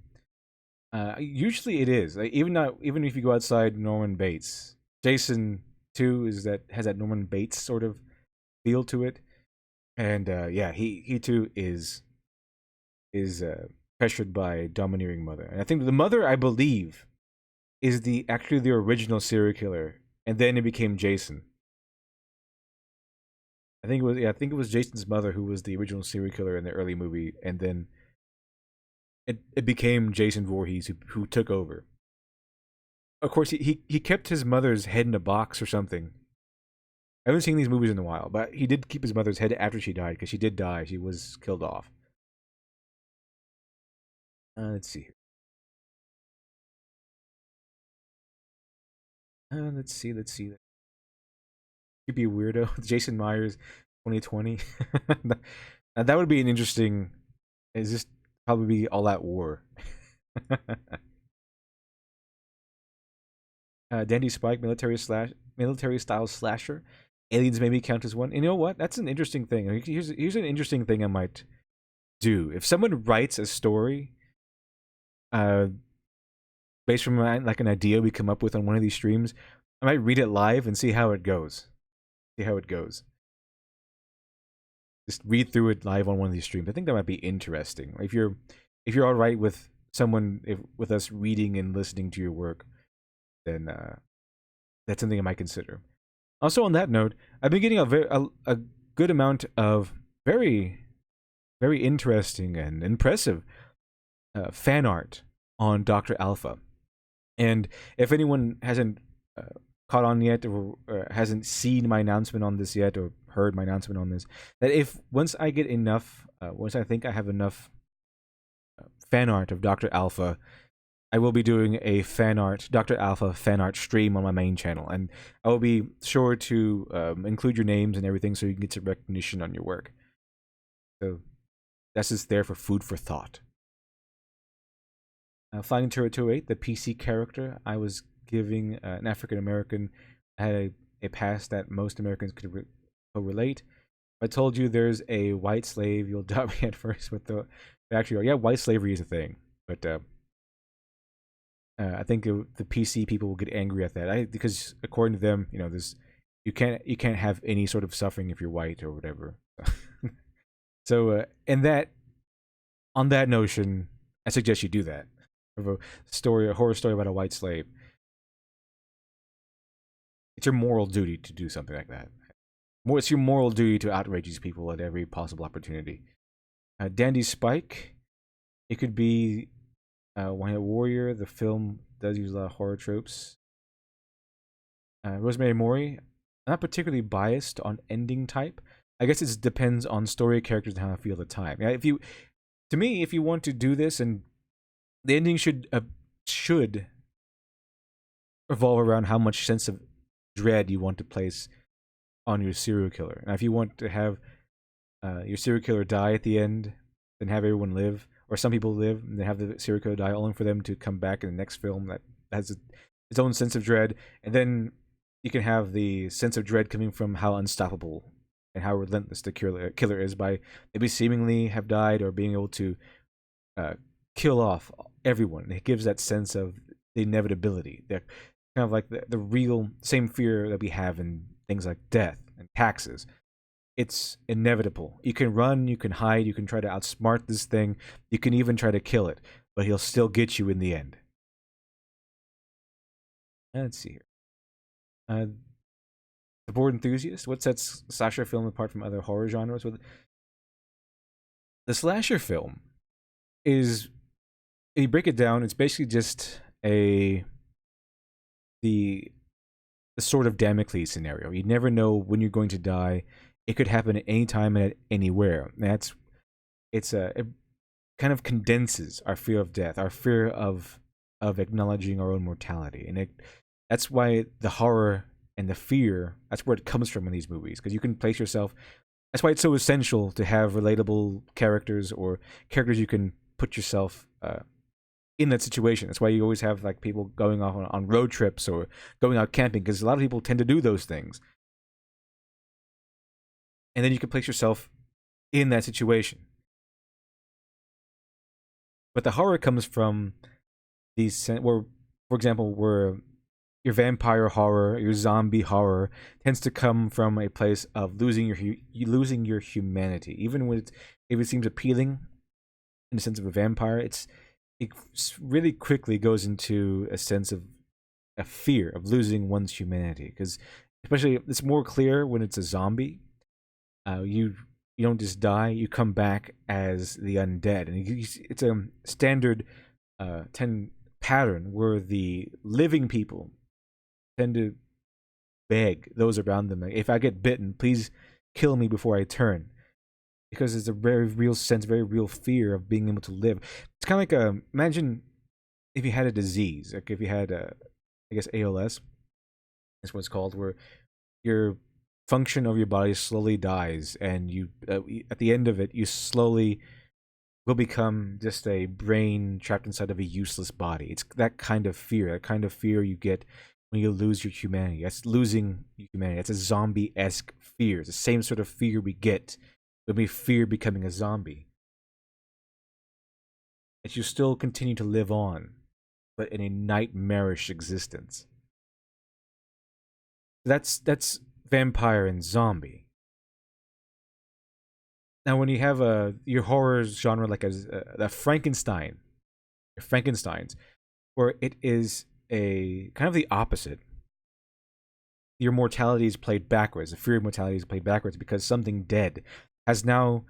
Usually it is. Like, even if you go outside Norman Bates, Jason 2 has that Norman Bates sort of feel to it, and yeah, he too is pressured by a domineering mother, and I think the mother, I believe, is the actually the original serial killer, and then it became Jason. I think it was Jason's mother who was the original serial killer in the early movie, and then it became Jason Voorhees who took over. Of course, he kept his mother's head in a box or something. I haven't seen these movies in a while, but he did keep his mother's head after she died because she did die. She was killed off. Let's see here. Let's see. Could be a weirdo. Jason Myers, 2020. That would be an interesting. Is this probably be all at war? Dandy Spike, military style slasher. Aliens maybe count as one. And you know what? That's an interesting thing. Here's an interesting thing I might do. If someone writes a story, uh, based from like an idea we come up with on one of these streams, I might read it live and see how it goes. See how it goes. Just read through it live on one of these streams. I think that might be interesting. If you're all right with with us reading and listening to your work, then that's something I might consider. Also, on that note, I've been getting a good amount of very very interesting and impressive fan art on Doctor Alpha. And if anyone hasn't caught on yet, or hasn't seen my announcement on this yet, or heard my announcement on this, that if once I get enough, once I think I have enough fan art of Doctor Alpha, I will be doing a Dr. Alpha fan art stream on my main channel, and I will be sure to include your names and everything so you can get some recognition on your work. So that's just there for food for thought. Flying Turret 208, the PC character, I was giving an African American, had a past that most Americans could relate. I told you there's a white slave, you'll doubt me at first with the actually, yeah, white slavery is a thing, but I think the PC people will get angry at that. Because according to them, there's you can't have any sort of suffering if you're white or whatever. So, on that notion, I suggest you do that. Of a horror story about a white slave. It's your moral duty to do something like that. It's your moral duty to outrage these people at every possible opportunity. Dandy Spike, it could be One-Hit Warrior. The film does use a lot of horror tropes. Rosemary Mori, I'm not particularly biased on ending type. I guess it depends on story, characters, and how I feel at the time. Yeah, if you want to do this, and the ending should revolve around how much sense of dread you want to place on your serial killer. Now, if you want to have your serial killer die at the end, then have everyone live, or some people live and then have the serial killer die, only for them to come back in the next film that has its own sense of dread, and then you can have the sense of dread coming from how unstoppable and how relentless the killer is by maybe seemingly have died or being able to kill off everyone. It gives that sense of the inevitability. They're kind of like the real same fear that we have in things like death and taxes. It's inevitable. You can run, you can hide, you can try to outsmart this thing, you can even try to kill it, but he'll still get you in the end. Let's see here. The Bored Enthusiast. What sets slasher film apart from other horror genres? Well, the slasher film is, if you break it down, it's basically just the sort of Damocles scenario. You never know when you're going to die. It could happen at any time and at anywhere. It kind of condenses our fear of death, our fear of acknowledging our own mortality, and that's why the horror and the fear, that's where it comes from in these movies, because you can place yourself. That's why it's so essential to have relatable characters, or characters you can put yourself in that situation. That's why you always have like people going off on road trips or going out camping, because a lot of people tend to do those things. And then you can place yourself in that situation. But the horror comes from where, for example, where your vampire horror, your zombie horror tends to come from a place of losing your humanity. Even when if it seems appealing in the sense of a vampire, it really quickly goes into a sense of a fear of losing one's humanity. Because especially, it's more clear when it's a zombie. You don't just die; you come back as the undead, and it's a standard pattern where the living people tend to beg those around them, like, if I get bitten, please kill me before I turn, because it's a very real sense, very real fear of being able to live. It's kind of like imagine if you had a disease, like if you had I guess ALS, that's what it's called, where your function of your body slowly dies, and you at the end of it, you slowly will become just a brain trapped inside of a useless body. It's that kind of fear you get when you lose your humanity. That's losing your humanity. That's a zombie-esque fear. It's the same sort of fear we get when we fear becoming a zombie. That you still continue to live on, but in a nightmarish existence. That's vampire and zombie. Now, when you have your horror genre like a Frankenstein, Frankenstein's, where it is a kind of the opposite. Your mortality is played backwards. The fear of mortality is played backwards because something dead has now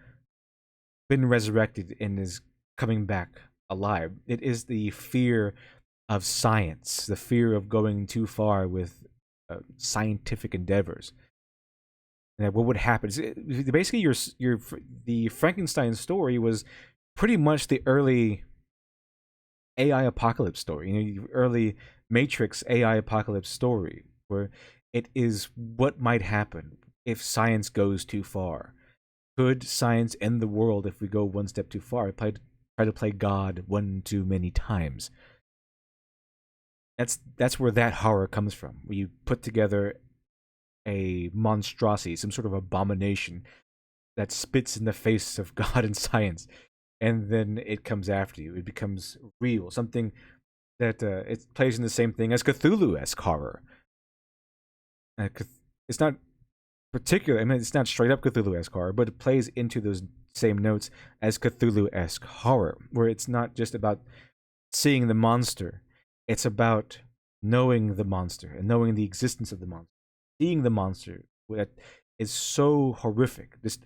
been resurrected and is coming back alive. It is the fear of science, the fear of going too far with scientific endeavors. And what would happen? Basically, the Frankenstein story was pretty much the early AI apocalypse story. Early Matrix AI apocalypse story, where it is what might happen if science goes too far. Could science end the world if we go one step too far? Try to play God one too many times. That's where that horror comes from. Where you put together a monstrosity, some sort of abomination that spits in the face of God and science, and then it comes after you. It becomes real, something that it plays in the same thing as Cthulhu-esque horror. It's not particular. I mean, it's not straight up Cthulhu-esque horror, but it plays into those same notes as Cthulhu-esque horror, where it's not just about seeing the monster. It's about knowing the monster and knowing the existence of the monster. Seeing the monster that is so horrific. Just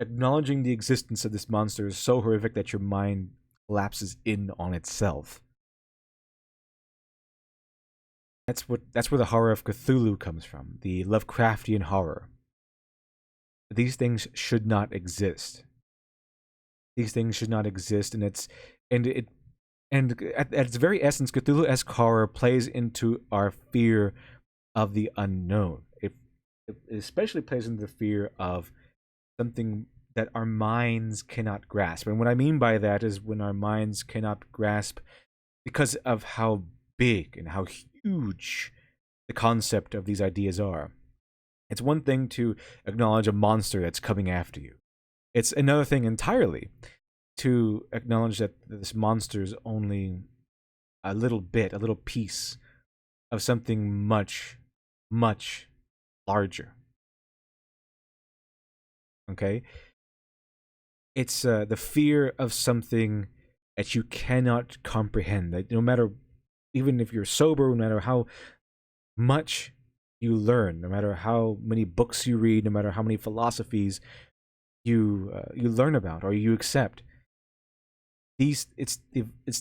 acknowledging the existence of this monster is so horrific that your mind collapses in on itself. That's where the horror of Cthulhu comes from, the Lovecraftian horror. These things should not exist. These things should not exist, and at its very essence, Cthulhu-esque horror plays into our fear of the unknown. It especially plays into the fear of something that our minds cannot grasp. And what I mean by that is when our minds cannot grasp because of how big and how huge the concept of these ideas are. It's one thing to acknowledge a monster that's coming after you. It's another thing entirely to acknowledge that this monster is only a little bit, a little piece of something much, much larger. Okay? It's the fear of something that you cannot comprehend. That no matter, even if you're sober, no matter how much you learn, no matter how many books you read, no matter how many philosophies you learn about or you accept, it's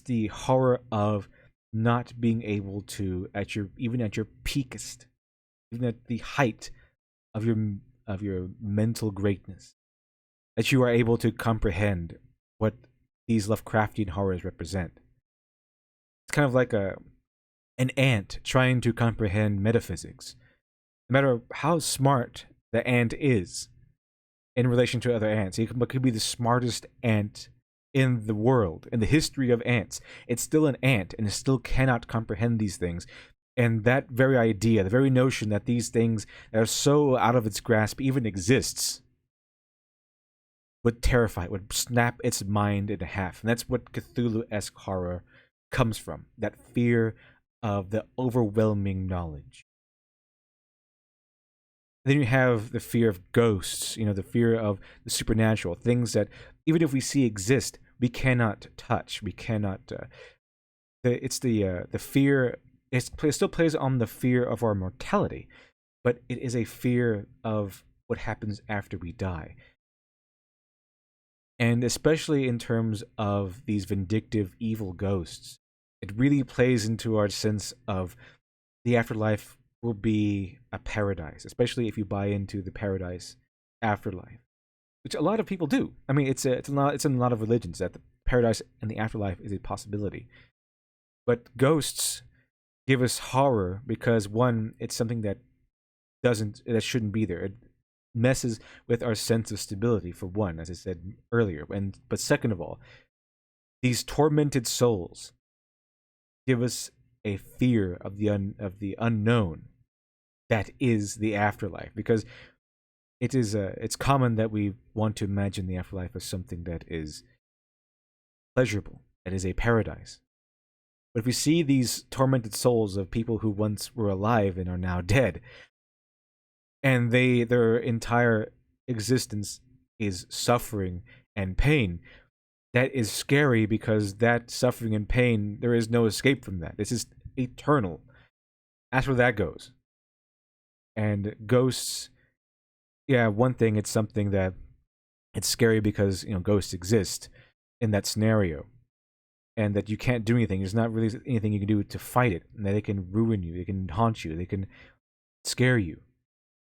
the horror of not being able to even at your peakest, even at the height of your mental greatness, that you are able to comprehend what these Lovecraftian horrors represent. It's kind of like an ant trying to comprehend metaphysics. No matter how smart the ant is in relation to other ants, it could be the smartest ant in the world, in the history of ants. It's still an ant, and it still cannot comprehend these things. And that very idea, the very notion that these things that are so out of its grasp even exists, would terrify it, would snap its mind in half. And that's what Cthulhu-esque horror comes from, that fear of the overwhelming knowledge. Then you have the fear of ghosts, the fear of the supernatural, things that even if we see exist, we cannot touch. We cannot. It's the fear. It still plays on the fear of our mortality, but it is a fear of what happens after we die. And especially in terms of these vindictive, evil ghosts, it really plays into our sense of the afterlife will be a paradise, especially if you buy into the paradise afterlife, which a lot of people do. I mean, it's in a lot of religions that the paradise and the afterlife is a possibility. But ghosts give us horror because one, it's something that shouldn't be there. It messes with our sense of stability, for one, as I said earlier. But second of all, these tormented souls give us a fear of of the unknown that is the afterlife, because it's common that we want to imagine the afterlife as something that is pleasurable, that is a paradise. But if we see these tormented souls of people who once were alive and are now dead, and their entire existence is suffering and pain, that is scary, because that suffering and pain, there is no escape from that. This is eternal. That's where that goes. And ghosts, yeah, one thing, it's something that it's scary because ghosts exist in that scenario, and that you can't do anything. There's not really anything you can do to fight it, and that they can ruin you, they can haunt you, they can scare you,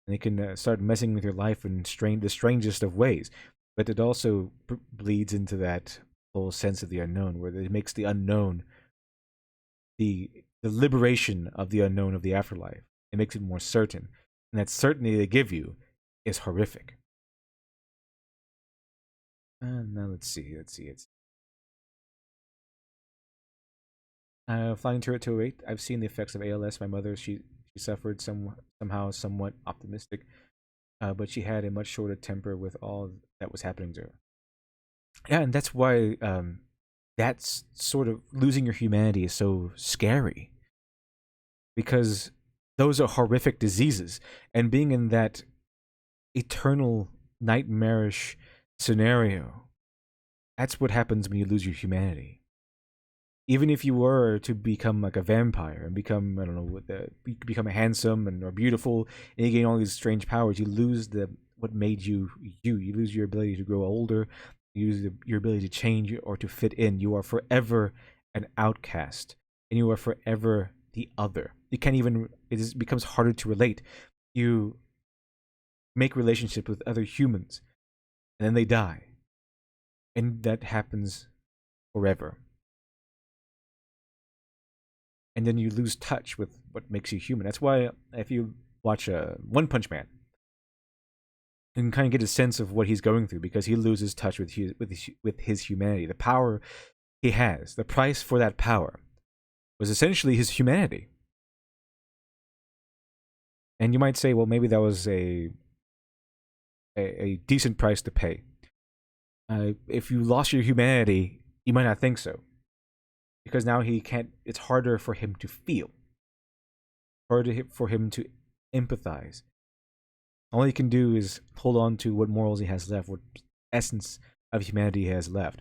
and they can start messing with your life in the strangest of ways. But it also bleeds into that whole sense of the unknown, where it makes the unknown, the liberation of the unknown of the afterlife. It makes it more certain, and that certainty they give you is horrific. Now let's see. It's flying turret 208. I've seen the effects of ALS. My mother, she suffered somehow somewhat optimistic, but she had a much shorter temper with all that was happening to her. Yeah, and that's why that's sort of losing your humanity is so scary, because those are horrific diseases, and being in that eternal nightmarish scenario, that's what happens when you lose your humanity. Even if you were to become like a vampire and become, I don't know, become handsome and or beautiful, and you gain all these strange powers, you lose what made you you. You lose your ability to grow older. You lose your ability to change or to fit in. You are forever an outcast, and you are forever the other. You can't even. Becomes harder to relate. You make relationships with other humans, and then they die, and that happens forever. And then you lose touch with what makes you human. That's why if you watch One Punch Man, you can kind of get a sense of what he's going through, because he loses touch with his humanity. The power he has, the price for that power, was essentially his humanity. And you might say, well, maybe that was a decent price to pay. If you lost your humanity, you might not think so, because now he can't. It's harder for him to feel, harder for him to empathize. All he can do is hold on to what morals he has left, what essence of humanity he has left.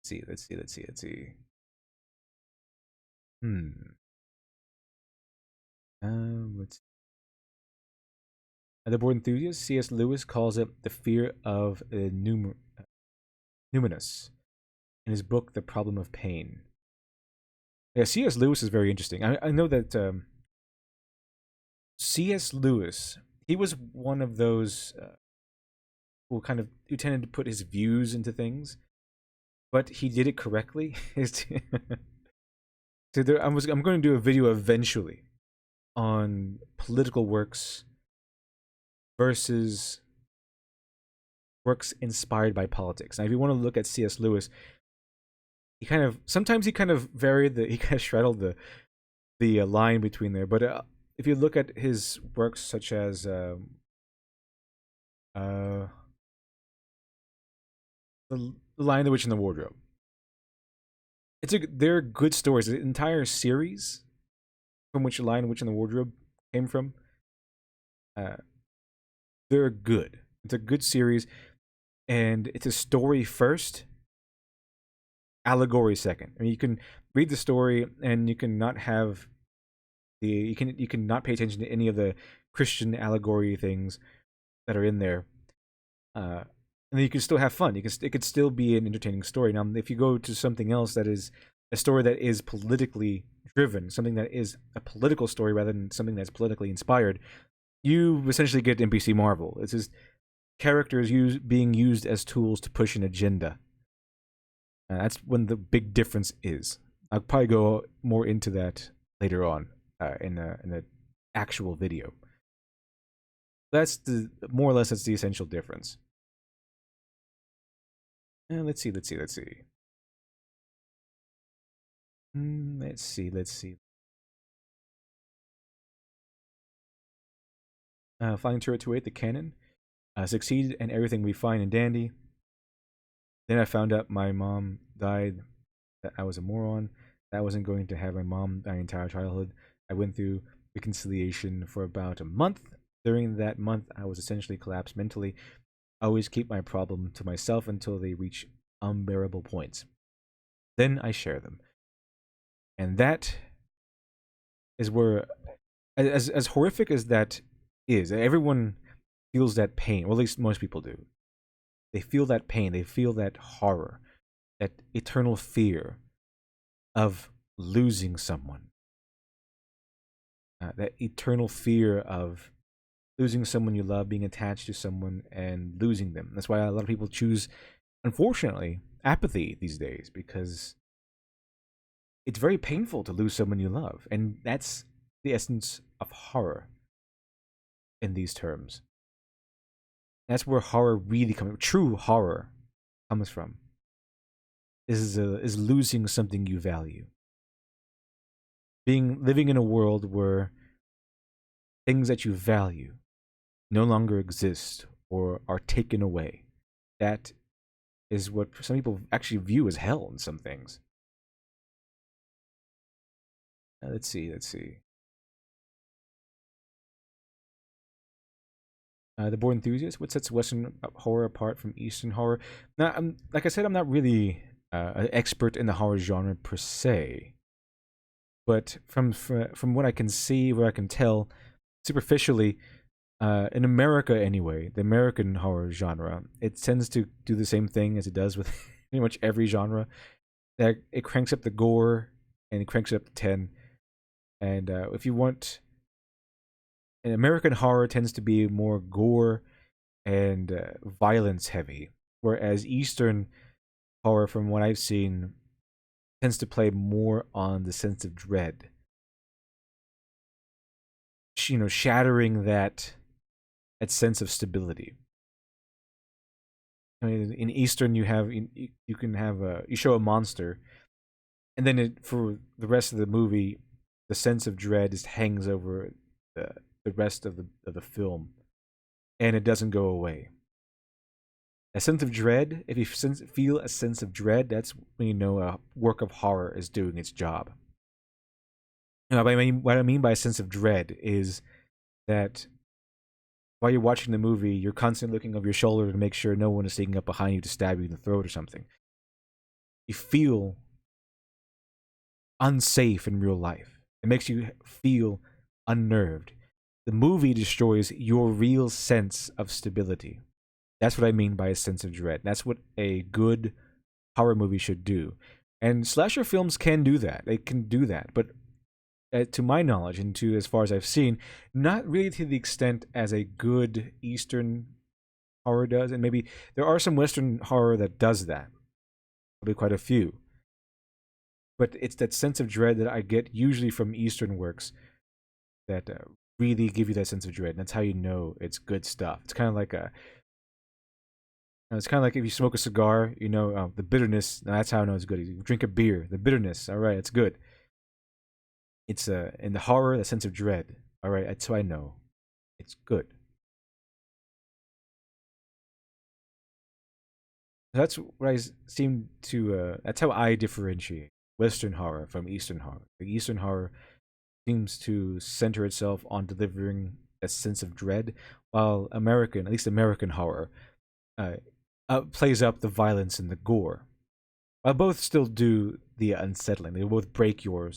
Let's see. Let's. The board enthusiast C.S. Lewis calls it the fear of numinous in his book The Problem of Pain. Yeah, C.S. Lewis is very interesting. I know that C.S. Lewis, he was one of those who tended to put his views into things, but he did it correctly. I'm going to do a video eventually on political works versus works inspired by politics. Now, if you want to look at C.S. Lewis, sometimes he kind of straddled the line between there. But if you look at his works, such as the Lion, the Witch, and the Wardrobe, they're good stories. The entire series from which The Lion, Witch, and the Wardrobe came from, they're good. It's a good series, and it's a story first, allegory second. I mean, you can read the story, and you can not have you can not pay attention to any of the Christian allegory things that are in there, and then you can still have fun. It could still be an entertaining story. Now, if you go to something else that is a story that is politically driven, something that is a political story rather than something that's politically inspired, you essentially get NPC Marvel. It's just characters being used as tools to push an agenda. That's when the big difference is. I'll probably go more into that later on in an actual video. That's more or less that's the essential difference. Let's see. Let's see. Let's see. Flying Turret 28, the cannon, succeeded and everything we fine and dandy. Then I found out my mom died, that I was a moron. That I wasn't going to have my mom my entire childhood. I went through reconciliation for about a month. During that month, I was essentially collapsed mentally. I always keep my problem to myself until they reach unbearable points. Then I share them. And that is where, as horrific as that is, everyone feels that pain, or at least most people do. They feel that pain, they feel that horror, that eternal fear of losing someone, that eternal fear of losing someone you love, being attached to someone, and losing them. That's why a lot of people choose, unfortunately, apathy these days, because it's very painful to lose someone you love. And that's the essence of horror in these terms. That's where horror really comes, true horror comes from. Is losing something you value. Living in a world where things that you value no longer exist or are taken away. That is what some people actually view as hell in some things. Let's see. Let's see. The Board Enthusiast. What sets Western horror apart from Eastern horror? Now, like I said, I'm not really an expert in the horror genre per se, but from what I can see, what I can tell, superficially, in America anyway, the American horror genre, it tends to do the same thing as it does with pretty much every genre. That it cranks up the gore and it cranks it up to 10. And if you want, an American horror tends to be more gore and violence heavy, whereas Eastern horror, from what I've seen, tends to play more on the sense of dread. Shattering that sense of stability. I mean, in Eastern, you can have you show a monster, and then for the rest of the movie, the sense of dread just hangs over the rest of the film, and it doesn't go away. A sense of dread. If you feel a sense of dread, that's when you know a work of horror is doing its job. What I mean by a sense of dread is that while you're watching the movie, you're constantly looking over your shoulder to make sure no one is sneaking up behind you to stab you in the throat or something. You feel unsafe in real life. It makes you feel unnerved. The movie destroys your real sense of stability. That's what I mean by a sense of dread. That's what a good horror movie should do. And slasher films can do that. They can do that. But to my knowledge, and to as far as I've seen, not really to the extent as a good Eastern horror does. And maybe there are some Western horror that does that. Probably quite a few. But it's that sense of dread that I get usually from Eastern works that really give you that sense of dread. And that's how you know it's good stuff. It's kind of like if you smoke a cigar, the bitterness. That's how I know it's good. You drink a beer, the bitterness. All right, it's good. It's in the horror, the sense of dread. All right, that's how I know it's good. That's what I seem to. That's how I differentiate Western horror from Eastern horror. The Eastern horror seems to center itself on delivering a sense of dread, while at least American horror, plays up the violence and the gore. While both still do the unsettling, they both break your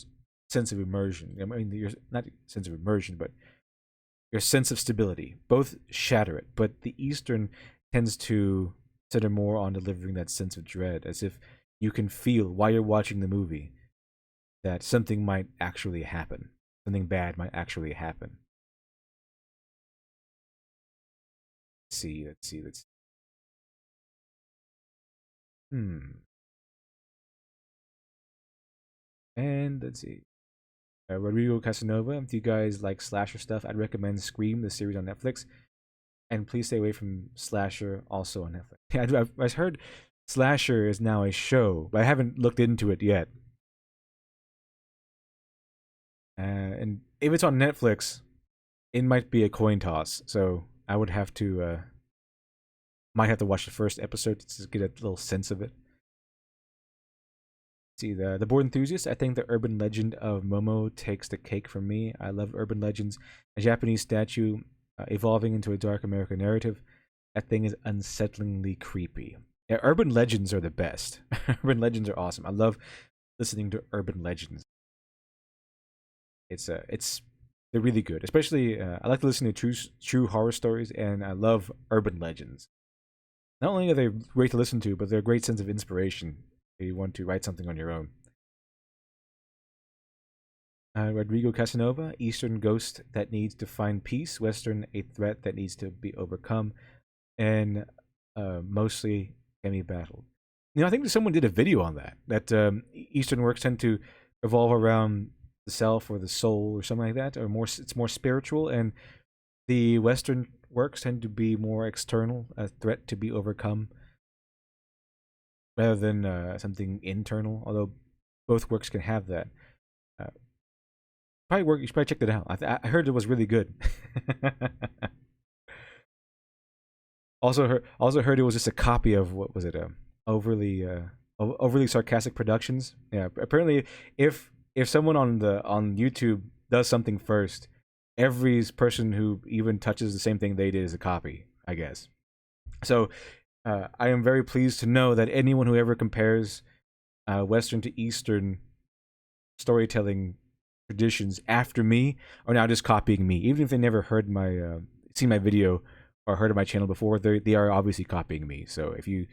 sense of immersion. I mean, your not sense of immersion, but your sense of stability. Both shatter it, but the Eastern tends to center more on delivering that sense of dread, as if you can feel while you're watching the movie that something might actually happen. Something bad might actually happen. Let's see. And let's see. Rodrigo Casanova. If you guys like slasher stuff, I'd recommend Scream, the series on Netflix. And please stay away from Slasher, also on Netflix. I've heard Slasher is now a show, but I haven't looked into it yet. And if it's on Netflix, it might be a coin toss. So I would have to might have to watch the first episode to get a little sense of it. See the Board Enthusiast. I think the urban legend of Momo takes the cake for me. I love urban legends. A Japanese statue evolving into a dark American narrative. That thing is unsettlingly creepy. Yeah, urban legends are the best. Urban legends are awesome. I love listening to urban legends. It's they're really good. Especially I like to listen to true horror stories, and I love urban legends. Not only are they great to listen to, but they're a great sense of inspiration if you want to write something on your own. Rodrigo Casanova, Eastern ghost that needs to find peace, Western a threat that needs to be overcome, and mostly can be battled. You know, I think someone did a video on that. That Eastern works tend to revolve around the self or the soul or something like that, or more. It's more spiritual, and the Western works tend to be more external, a threat to be overcome, rather than something internal. Although both works can have that. Uh, Probably work. You should probably check that out. I heard it was really good. Also heard it was just a copy of what was it? Overly overly sarcastic productions. Yeah. Apparently, if someone on YouTube does something first, every person who even touches the same thing they did is a copy, I guess. So I am very pleased to know that anyone who ever compares Western to Eastern storytelling traditions after me are now just copying me, even if they never heard my seen my video or heard of my channel before. They are obviously copying me. So if you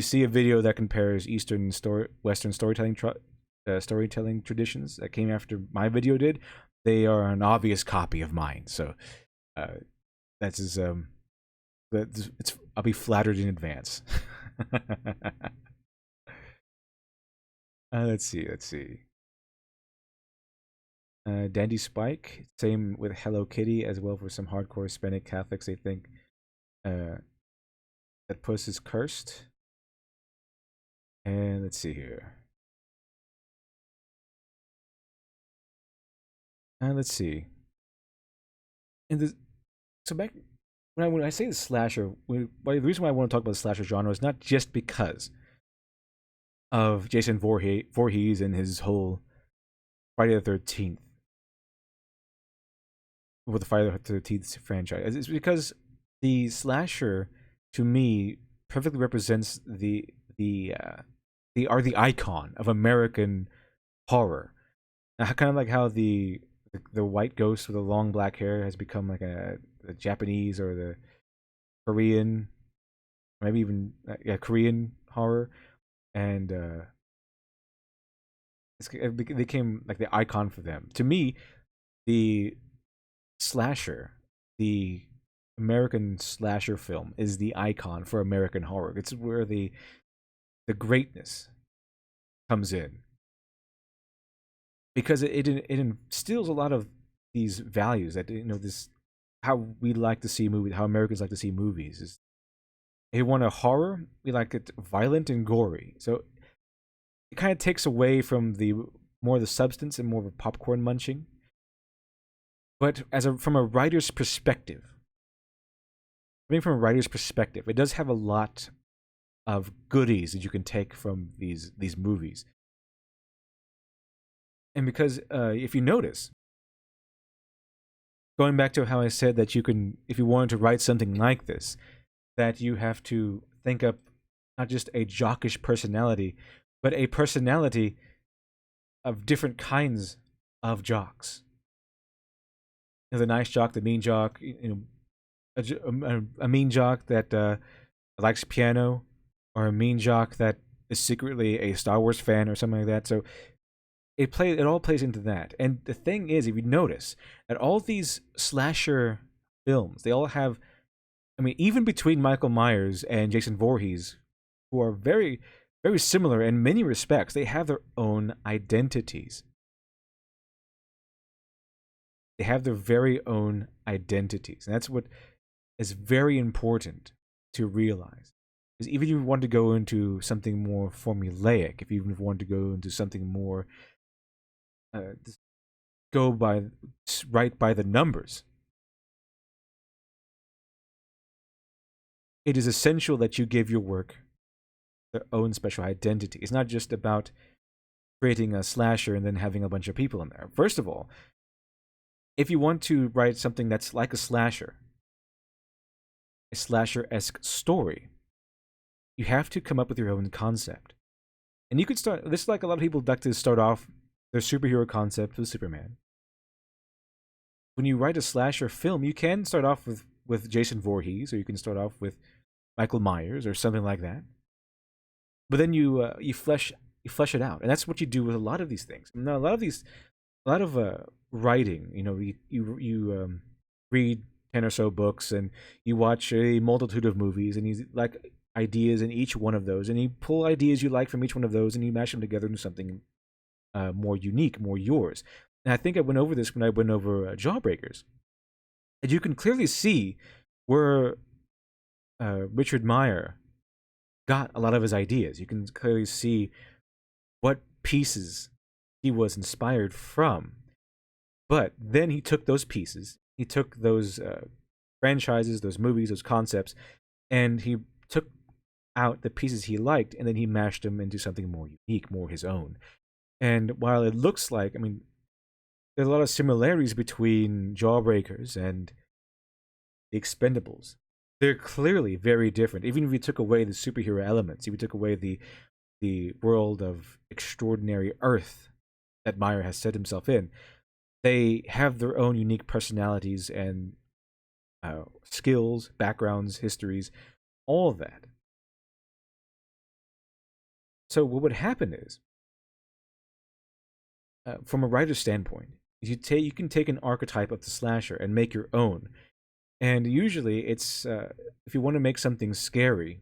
see a video that compares Western storytelling traditions that came after my video did, they are an obvious copy of mine. So that's as it's I'll be flattered in advance. Let's see. Dandy Spike, same with Hello Kitty as well for some hardcore Hispanic Catholics. They think uh, that puss is cursed. And let's see here. Let's see. And so back when I say the slasher, the reason why I want to talk about the slasher genre is not just because of Jason Voorhees and his whole Friday the 13th, with the Friday the 13th franchise. It's because the slasher, to me, perfectly represents the icon of American horror. Kind of like how the white ghost with the long black hair has become like the Japanese or the Korean, maybe even Korean horror, and it became like the icon for them. To me, the slasher, the American slasher film, is the icon for American horror. It's where the greatness comes in, because it instills a lot of these values that, this how we like to see movies, how Americans like to see movies. Is if you want a horror, we like it violent and gory. So it kind of takes away from the more the substance and more of a popcorn munching. But from a writer's perspective, it does have a lot of goodies that you can take from these movies. And because if you notice, going back to how I said that you can, if you wanted to write something like this, that you have to think up not just a jockish personality, but a personality of different kinds of jocks. The nice jock, the mean jock, a mean jock that likes piano, or a mean jock that is secretly a Star Wars fan or something like that. So it all plays into that. And the thing is, if you notice that all these slasher films, they all have, I mean, even between Michael Myers and Jason Voorhees, who are very, very similar in many respects, they have their own identities. They have their very own identities. And that's what is very important to realize. Because even if you want to go into something more formulaic, if you even want to go into something more go by right by the numbers. It is essential that you give your work their own special identity. It's not just about creating a slasher and then having a bunch of people in there. First of all, if you want to write something that's like a slasher-esque story, you have to come up with your own concept. And you could start, this is like a lot of people like to start off their superhero concept with Superman. When you write a slasher film, you can start off with Jason Voorhees, or you can start off with Michael Myers or something like that. But then you flesh it out, and that's what you do with a lot of these things. Now, a lot of writing. You know, you read 10 or so books, and you watch a multitude of movies, and you like ideas in each one of those, and you pull ideas you like from each one of those, and you mash them together into something more unique, more yours. And I think I went over this when I went over Jawbreakers, and you can clearly see where Richard Meyer got a lot of his ideas. You can clearly see what pieces he was inspired from. But then he took those pieces, he took those franchises, those movies, those concepts, and he took out the pieces he liked, and then he mashed them into something more unique, more his own. And while it looks like, I mean, there's a lot of similarities between Jawbreakers and the Expendables. They're clearly very different. Even if you took away the superhero elements, if you took away the world of extraordinary Earth that Meyer has set himself in, they have their own unique personalities and skills, backgrounds, histories, all of that. So what would happen is, from a writer's standpoint, you can take an archetype of the slasher and make your own. And usually, it's if you want to make something scary,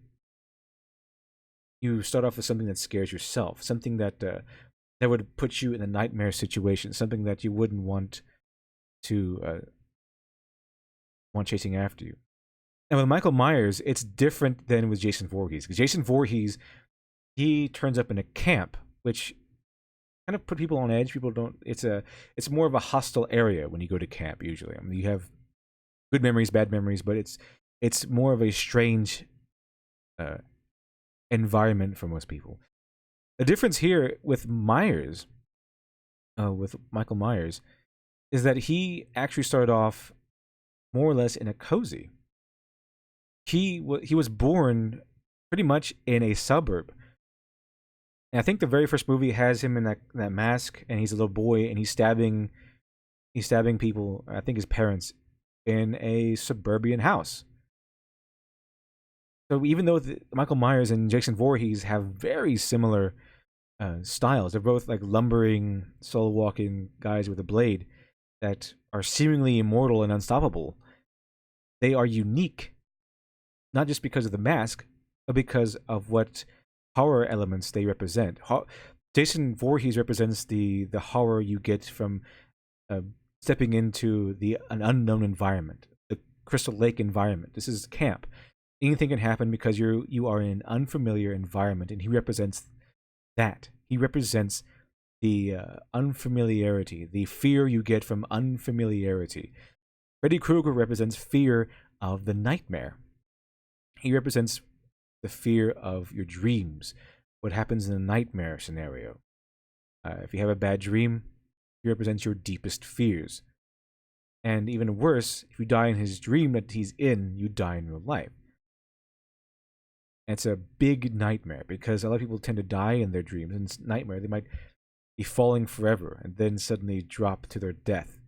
you start off with something that scares yourself, something that that would put you in a nightmare situation, something that you wouldn't want to want chasing after you. And with Michael Myers, it's different than with Jason Voorhees, because Jason Voorhees, he turns up in a camp, which kind of put people on edge. People don't. It's more of a hostile area when you go to camp. Usually, I mean, you have good memories, bad memories, but it's more of a strange environment for most people. The difference here with Myers, with Michael Myers, is that he actually started off more or less in a cozy. He was born pretty much in a suburb. And I think the very first movie has him in that mask, and he's a little boy, and he's stabbing people. I think his parents in a suburban house. So even though Michael Myers and Jason Voorhees have very similar styles, they're both like lumbering, solo-walking guys with a blade that are seemingly immortal and unstoppable. They are unique, not just because of the mask, but because of what horror elements they represent. Jason Voorhees represents the horror you get from stepping into an unknown environment, the Crystal Lake environment. This is camp. Anything can happen because you are in an unfamiliar environment, and he represents that. He represents the unfamiliarity, the fear you get from unfamiliarity. Freddy Krueger represents fear of the nightmare. He represents the fear of your dreams, what happens in a nightmare scenario. If you have a bad dream, he represents your deepest fears. And even worse, if you die in his dream that he's in, you die in real life. And it's a big nightmare because a lot of people tend to die in their dreams. And it's a nightmare. They might be falling forever and then suddenly drop to their death.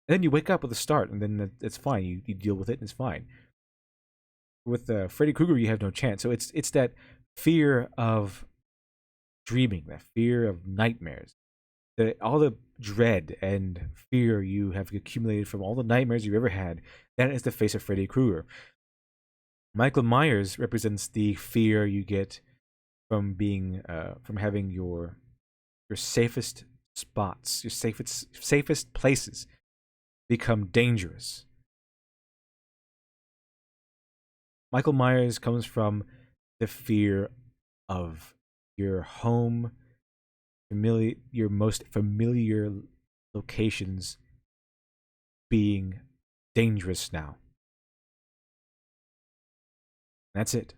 And then you wake up with a start, and then it's fine. You deal with it, and it's fine. With Freddy Krueger, you have no chance. So it's that fear of dreaming, that fear of nightmares, all the dread and fear you have accumulated from all the nightmares you've ever had. That is the face of Freddy Krueger. Michael Myers represents the fear you get from being from having your safest spots, your safest places become dangerous. Michael Myers comes from the fear of your home, your most familiar locations being dangerous now. That's it.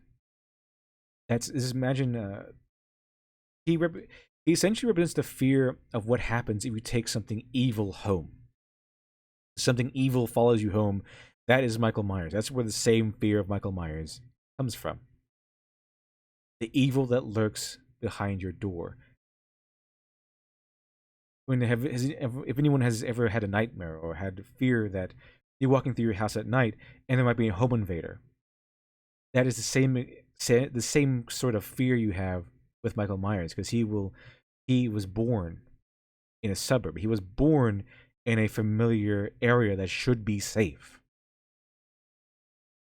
That's just imagine he rep- he essentially represents the fear of what happens if you take something evil home. Something evil follows you home. That is Michael Myers. That's where the same fear of Michael Myers comes from. The evil that lurks behind your door. If anyone has ever had a nightmare or had fear that you're walking through your house at night and there might be a home invader, that is the same sort of fear you have with Michael Myers, because he was born in a suburb. He was born in a familiar area that should be safe.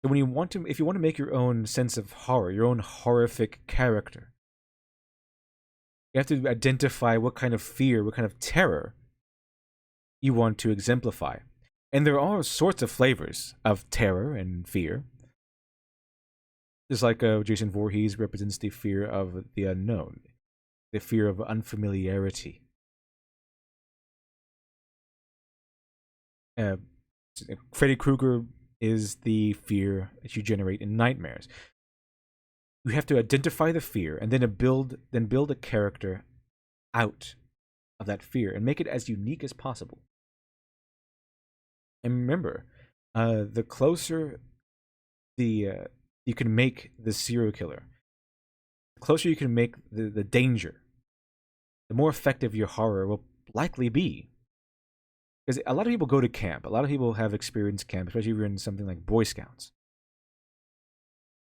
So if you want to make your own sense of horror, your own horrific character, you have to identify what kind of fear, what kind of terror you want to exemplify. And there are all sorts of flavors of terror and fear. Just like Jason Voorhees represents the fear of the unknown, the fear of unfamiliarity. Uh, Freddy Krueger is the fear that you generate in nightmares. You have to identify the fear and then build a character out of that fear and make it as unique as possible. And remember, the closer you can make the serial killer, the closer you can make the danger, the more effective your horror will likely be. Because a lot of people go to camp. A lot of people have experienced camp, especially if you're in something like Boy Scouts.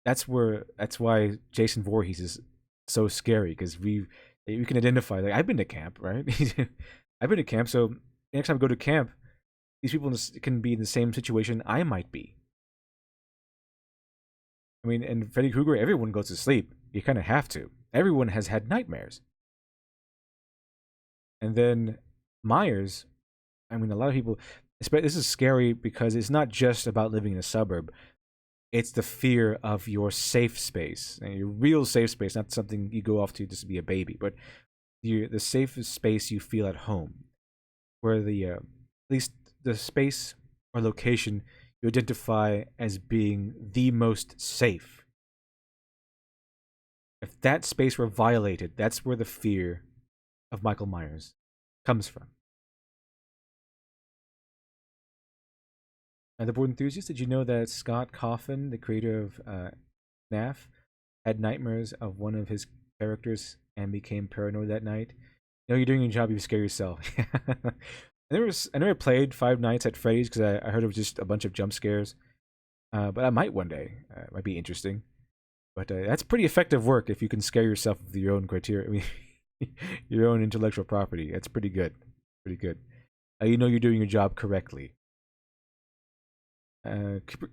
That's why Jason Voorhees is so scary, because you can identify. Like, I've been to camp, right? I've been to camp, so next time I go to camp, these people can be in the same situation I might be. I mean, and Freddy Krueger, everyone goes to sleep. You kind of have to. Everyone has had nightmares. And then Myers, I mean, a lot of people. This is scary because it's not just about living in a suburb. It's the fear of your safe space, and your real safe space, not something you go off to just to be a baby, but the safest space you feel at home, where at least the space or location you identify as being the most safe. If that space were violated, that's where the fear of Michael Myers comes from. The board enthusiast, did you know that Scott Cawthon, the creator of NAF, had nightmares of one of his characters and became paranoid that night? You know, you're doing your job, you scare yourself. I never played Five Nights at Freddy's because I heard it was just a bunch of jump scares. But I might one day. It might be interesting. But that's pretty effective work if you can scare yourself with your own criteria. I mean, your own intellectual property. That's pretty good. Pretty good. You know you're doing your job correctly.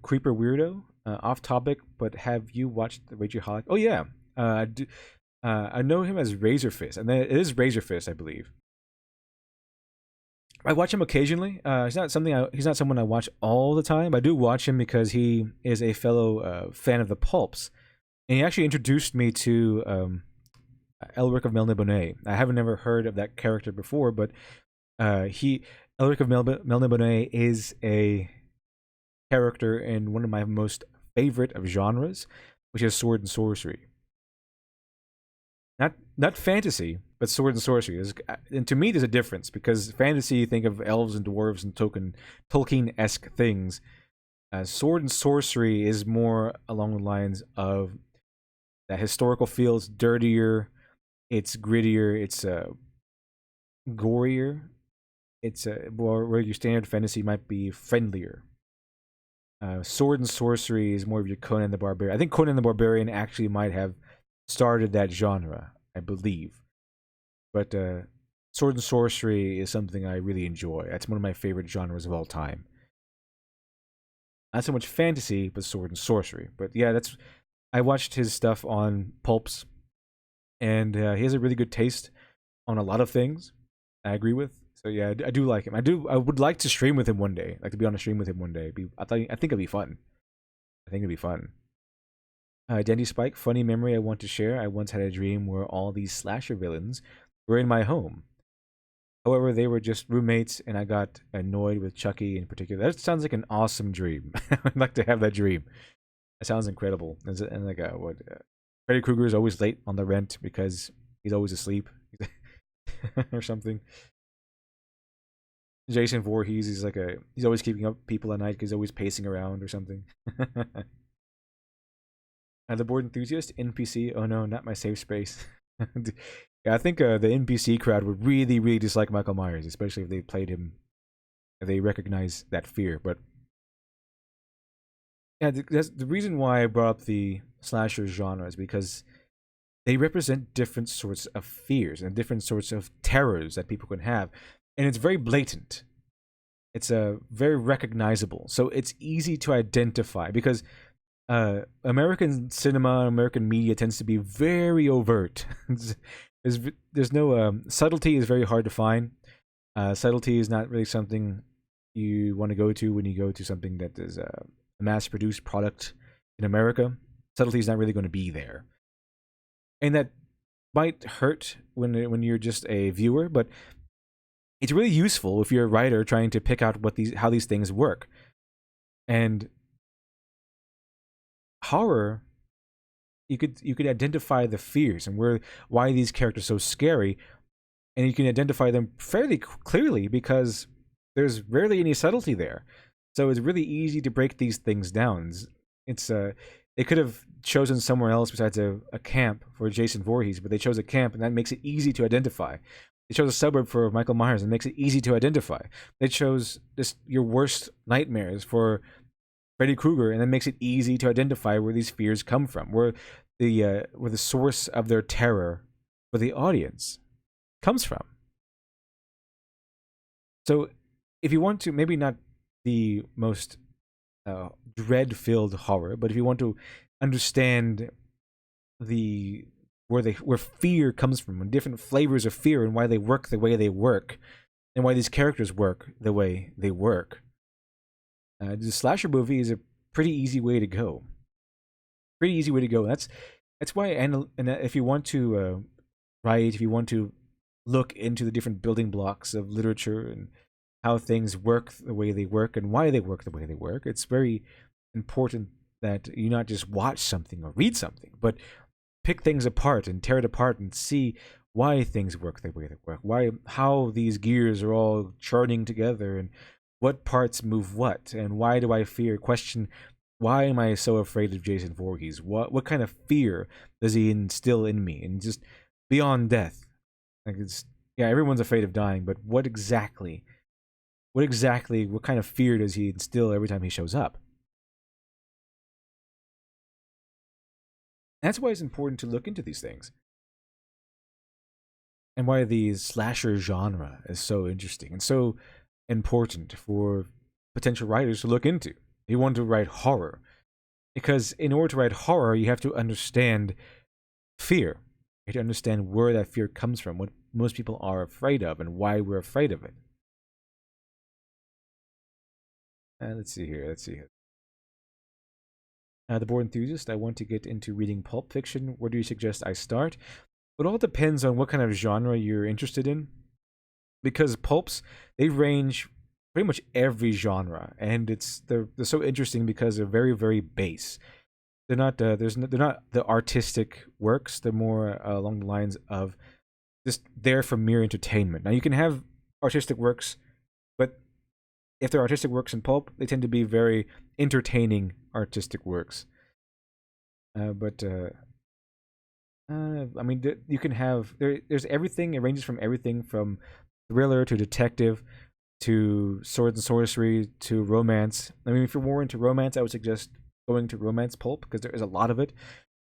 Creeper Weirdo, off topic, but have you watched the Rageaholic? Oh yeah, I know him as Razorfist, and it is Razorfist, I believe. I watch him occasionally. He's not someone I watch all the time. I do watch him because he is a fellow fan of the pulps, and he actually introduced me to Elric of Melniboné. I haven't ever heard of that character before, but Elric of Melniboné is a character in one of my most favorite of genres, which is sword and sorcery. Not fantasy, but sword and sorcery. And to me, there's a difference, because fantasy, you think of elves and dwarves and Tolkien-esque things. Sword and sorcery is more along the lines of that historical feel. It's dirtier, it's grittier, it's gorier. It's where your standard fantasy might be friendlier. Sword and sorcery is more of your Conan the Barbarian. I think Conan the Barbarian actually might have started that genre, I believe. But sword and sorcery is something I really enjoy. That's one of my favorite genres of all time. Not so much fantasy, but sword and sorcery. But yeah, I watched his stuff on Pulps, and he has a really good taste on a lot of things. I agree with. So yeah, I do like him. I would like to stream with him one day. Like to be on a stream with him one day. I think it'd be fun. I think it'd be fun. Dandy Spike, funny memory I want to share. I once had a dream where all these slasher villains were in my home. However, they were just roommates, and I got annoyed with Chucky in particular. That sounds like an awesome dream. I'd like to have that dream. It sounds incredible. And like what? Freddy Krueger is always late on the rent because he's always asleep or something. Jason Voorhees is like he's always keeping up people at night because he's always pacing around or something. The board enthusiast NPC. Oh no, not my safe space. Yeah, I think the NPC crowd would really, really dislike Michael Myers, especially if they played him. If they recognize that fear. But yeah, that's the reason why I brought up the slasher genre is because they represent different sorts of fears and different sorts of terrors that people can have, and it's very blatant. It's very recognizable, so it's easy to identify because American cinema, American media tends to be very overt. there's there's no subtlety is very hard to find. Subtlety is not really something you want to go to when you go to something that is a mass-produced product in America. Subtlety is not really going to be there, and that might hurt when you're just a viewer, but it's really useful if you're a writer trying to pick out how these things work. And horror, you could identify the fears and why these characters are so scary, and you can identify them fairly clearly because there's rarely any subtlety there. So it's really easy to break these things down. It's they could have chosen somewhere else besides a camp for Jason Voorhees, but they chose a camp, and that makes it easy to identify. They chose a suburb for Michael Myers, and makes it easy to identify. They chose your worst nightmares for Freddy Krueger, and that makes it easy to identify where these fears come from, where the source of their terror for the audience comes from. So, if you want to, maybe not the most dread-filled horror, but if you want to understand the where fear comes from, and different flavors of fear, and why they work the way they work, and why these characters work the way they work, the slasher movie is a pretty easy way to go. Pretty easy way to go. That's why, and if you want to write, if you want to look into the different building blocks of literature and how things work the way they work and why they work the way they work, it's very important that you not just watch something or read something, but pick things apart and tear it apart and see why things work the way they work, how these gears are all churning together, and what parts move what, and why do I question why am I so afraid of Jason Voorhees? What kind of fear does he instill in me? And just beyond death, like it's yeah, everyone's afraid of dying, but what kind of fear does he instill every time he shows up? That's why it's important to look into these things, and why the slasher genre is so interesting and so important for potential writers to look into. You want to write horror, because in order to write horror, you have to understand fear. You have to understand where that fear comes from, what most people are afraid of, and why we're afraid of it. Let's see here. Let's see here. The board enthusiast, I want to get into reading pulp fiction. Where do you suggest I start? It all depends on what kind of genre you're interested in, because pulps, they range pretty much every genre, and they're so interesting because they're very, very base. They're not the artistic works. They're more along the lines of just there for mere entertainment. Now you can have artistic works, but if they're artistic works in pulp, they tend to be very entertaining artistic works. But I mean, you can have there's everything. It ranges from everything from thriller to detective to sword and sorcery to romance. I mean, if you're more into romance, I would suggest going to romance pulp because there is a lot of it.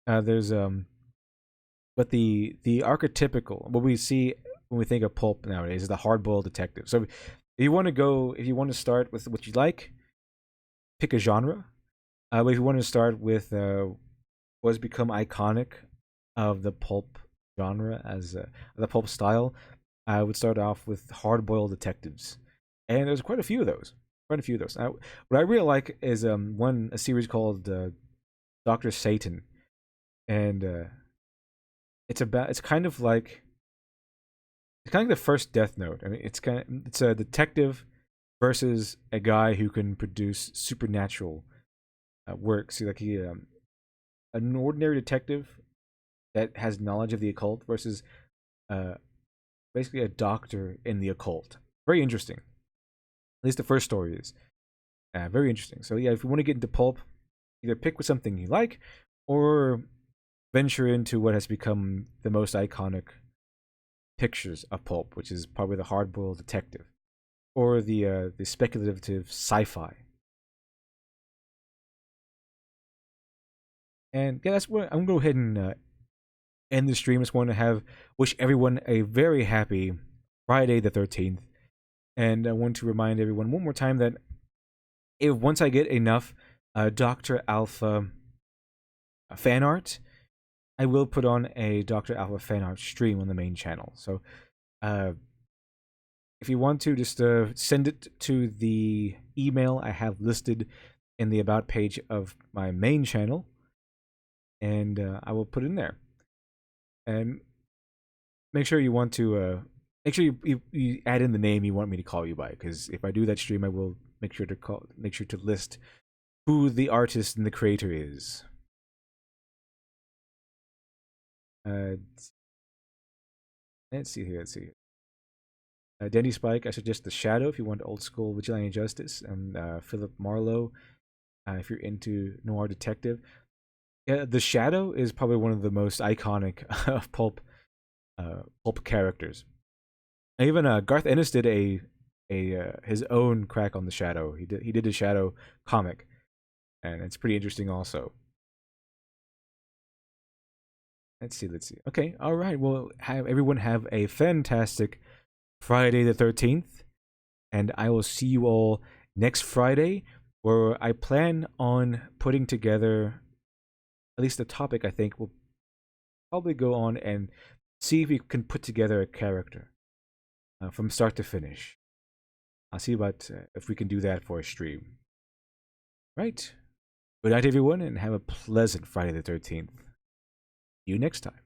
There's but the archetypical what we see when we think of pulp nowadays is the hard-boiled detective. So if you want to start with what you like, pick a genre. But if you want to start with what has become iconic of the pulp genre as the pulp style, I would start off with hard-boiled detectives, and there's quite a few of those. Quite a few of those. Now, what I really like is a series called Doctor Satan, and it's kind of like It's kind of like the first Death Note. I mean, it's a detective versus a guy who can produce supernatural work. See, like an ordinary detective that has knowledge of the occult versus uh, basically a doctor in the occult. Very interesting. At least the first story is very interesting. So yeah, if you want to get into pulp, either pick with something you like, or venture into what has become the most iconic pictures of pulp, which is probably the hard-boiled detective or the speculative sci-fi. And yeah, that's what I'm gonna go ahead and end the stream. I just want to have wish everyone a very happy Friday the 13th, and I want to remind everyone one more time that if once I get enough Doctor Alpha fan art, I will put on a Doctor Alpha fan art stream on the main channel. So uh, if you want to, just send it to the email I have listed in the about page of my main channel, and I will put it in there. And make sure you want to make sure you add in the name you want me to call you by, because if I do that stream, I will make sure to list who the artist and the creator is. Uh, let's see here. Let's see. Danny Spike, I suggest The Shadow if you want old school vigilante justice, and Philip Marlowe if you're into noir detective. Yeah, The Shadow is probably one of the most iconic of pulp characters. And even Garth Ennis did a his own crack on The Shadow. He did a Shadow comic, and it's pretty interesting also. Let's see, let's see. Okay, all right. Well, have everyone have a fantastic Friday the 13th, and I will see you all next Friday, where I plan on putting together at least the topic. I think we'll probably go on and see if we can put together a character from start to finish. I'll see about if we can do that for a stream. Right. Good night, everyone, and have a pleasant Friday the 13th. See you next time.